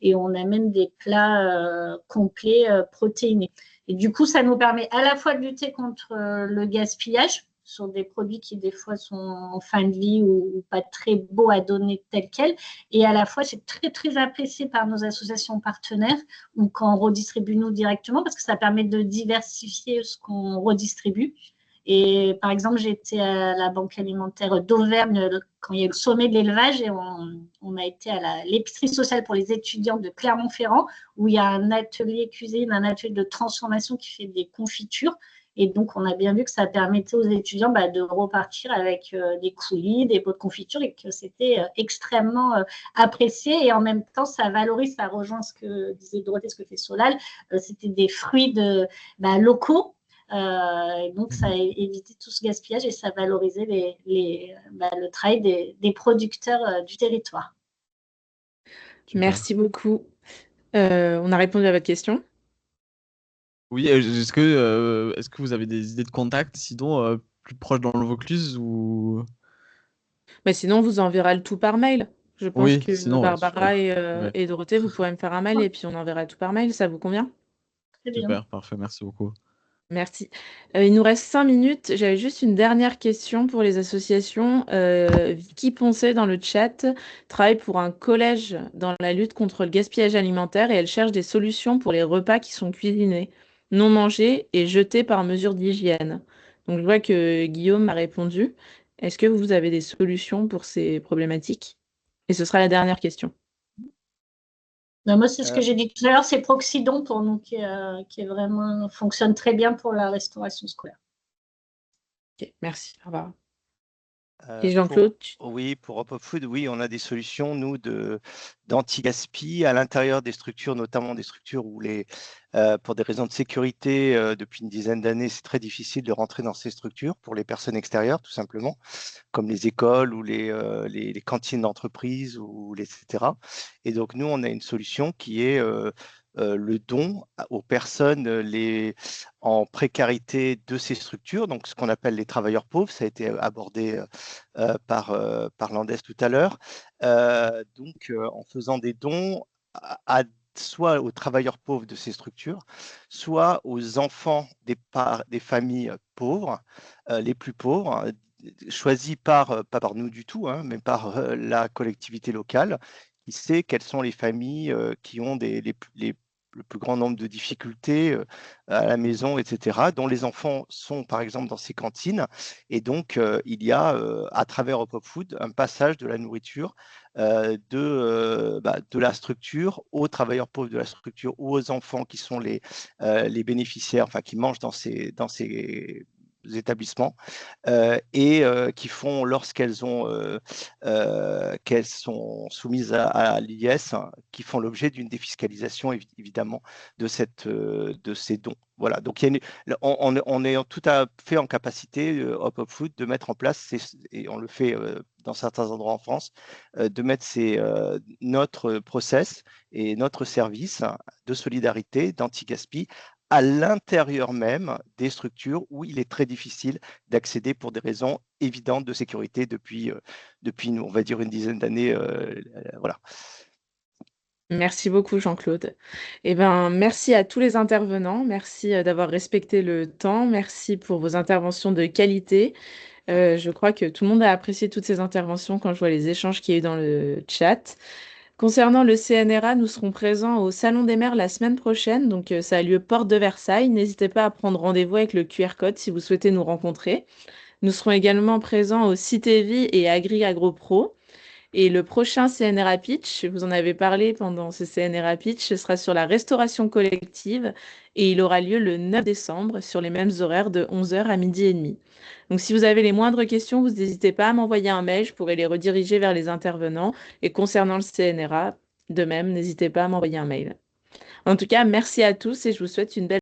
et on amène des plats complets protéinés. Et du coup, ça nous permet à la fois de lutter contre le gaspillage, sur des produits qui des fois sont en fin de vie ou pas très beaux à donner tel quel. Et à la fois, c'est très, très apprécié par nos associations partenaires ou quand on redistribue nous directement parce que ça permet de diversifier ce qu'on redistribue. Et par exemple, j'étais à la banque alimentaire d'Auvergne quand il y a eu le sommet de l'élevage et on a été à l'épicerie sociale pour les étudiants de Clermont-Ferrand où il y a un atelier cuisine, un atelier de transformation qui fait des confitures. Et donc, on a bien vu que ça permettait aux étudiants de repartir avec des coulis, des pots de confiture et que c'était extrêmement apprécié. Et en même temps, ça valorise, ça rejoint ce que disait Dorothée, ce que fait Solal. C'était des fruits locaux. Donc, ça a évité tout ce gaspillage et ça valorisait le travail des producteurs du territoire. Super. Merci beaucoup. On a répondu à votre question. Oui, est-ce que vous avez des idées de contact, sinon plus proche dans le Vaucluse ou... Mais sinon, on vous enverra le tout par mail. Je pense Oui, que sinon, Barbara super. Ouais. et Dorothée, vous pourrez me faire un mail et puis on enverra tout par mail. Ça vous convient? Très bien. Super, parfait, merci beaucoup. Merci. Il nous reste 5 minutes. J'avais juste une dernière question pour les associations. Vicky Poncet dans le chat travaille pour un collège dans la lutte contre le gaspillage alimentaire et elle cherche des solutions pour les repas qui sont cuisinés, non mangés et jetés par mesure d'hygiène. Donc je vois que Guillaume a répondu. Est-ce que vous avez des solutions pour ces problématiques? Et ce sera la dernière question. Non, moi, c'est ce que j'ai dit tout à l'heure, c'est Proxydon pour nous qui est vraiment fonctionne très bien pour la restauration scolaire. Ok, merci. Au revoir. Et Jean-Claude? Oui, pour Up of Food, oui, on a des solutions, nous, d'anti-gaspi à l'intérieur des structures, notamment des structures où pour des raisons de sécurité, depuis une dizaine d'années, c'est très difficile de rentrer dans ces structures pour les personnes extérieures, tout simplement, comme les écoles ou les cantines d'entreprise, etc. Et donc, nous, on a une solution qui est le don aux personnes en précarité de ces structures, donc ce qu'on appelle les travailleurs pauvres, ça a été abordé par Landès tout à l'heure, en faisant des dons soit aux travailleurs pauvres de ces structures, soit aux enfants des familles pauvres, les plus pauvres, choisis pas par nous du tout, mais par la collectivité locale, il sait quelles sont les familles qui ont le plus grand nombre de difficultés à la maison, etc., dont les enfants sont, par exemple, dans ces cantines. Et donc, il y a, à travers Hop Hop Food, un passage de la nourriture de la structure aux travailleurs pauvres de la structure ou aux enfants qui sont les bénéficiaires, enfin, qui mangent dans ces établissements et qui font, lorsqu'elles qu'elles sont soumises à l'IS, qui font l'objet d'une défiscalisation évidemment de ces dons. Voilà, donc on est tout à fait en capacité, Hop Hop Food, de mettre en place, et on le fait dans certains endroits en France, de mettre notre process et notre service de solidarité, d'anti-gaspi, à l'intérieur même des structures où il est très difficile d'accéder pour des raisons évidentes de sécurité depuis on va dire, une dizaine d'années. Voilà. Merci beaucoup, Jean-Claude. Eh ben, merci à tous les intervenants. Merci d'avoir respecté le temps. Merci pour vos interventions de qualité. Je crois que tout le monde a apprécié toutes ces interventions quand je vois les échanges qu'il y a eu dans le chat. Concernant le CNRA, nous serons présents au Salon des maires la semaine prochaine. Donc, ça a lieu porte de Versailles. N'hésitez pas à prendre rendez-vous avec le QR code si vous souhaitez nous rencontrer. Nous serons également présents au Cité Vie et Agri Agro Pro. Et le prochain CNRA Pitch, vous en avez parlé pendant ce CNRA Pitch, ce sera sur la restauration collective et il aura lieu le 9 décembre sur les mêmes horaires de 11h à 12h30. Donc si vous avez les moindres questions, vous n'hésitez pas à m'envoyer un mail, je pourrai les rediriger vers les intervenants. Et concernant le CNRA, de même, n'hésitez pas à m'envoyer un mail. En tout cas, merci à tous et je vous souhaite une belle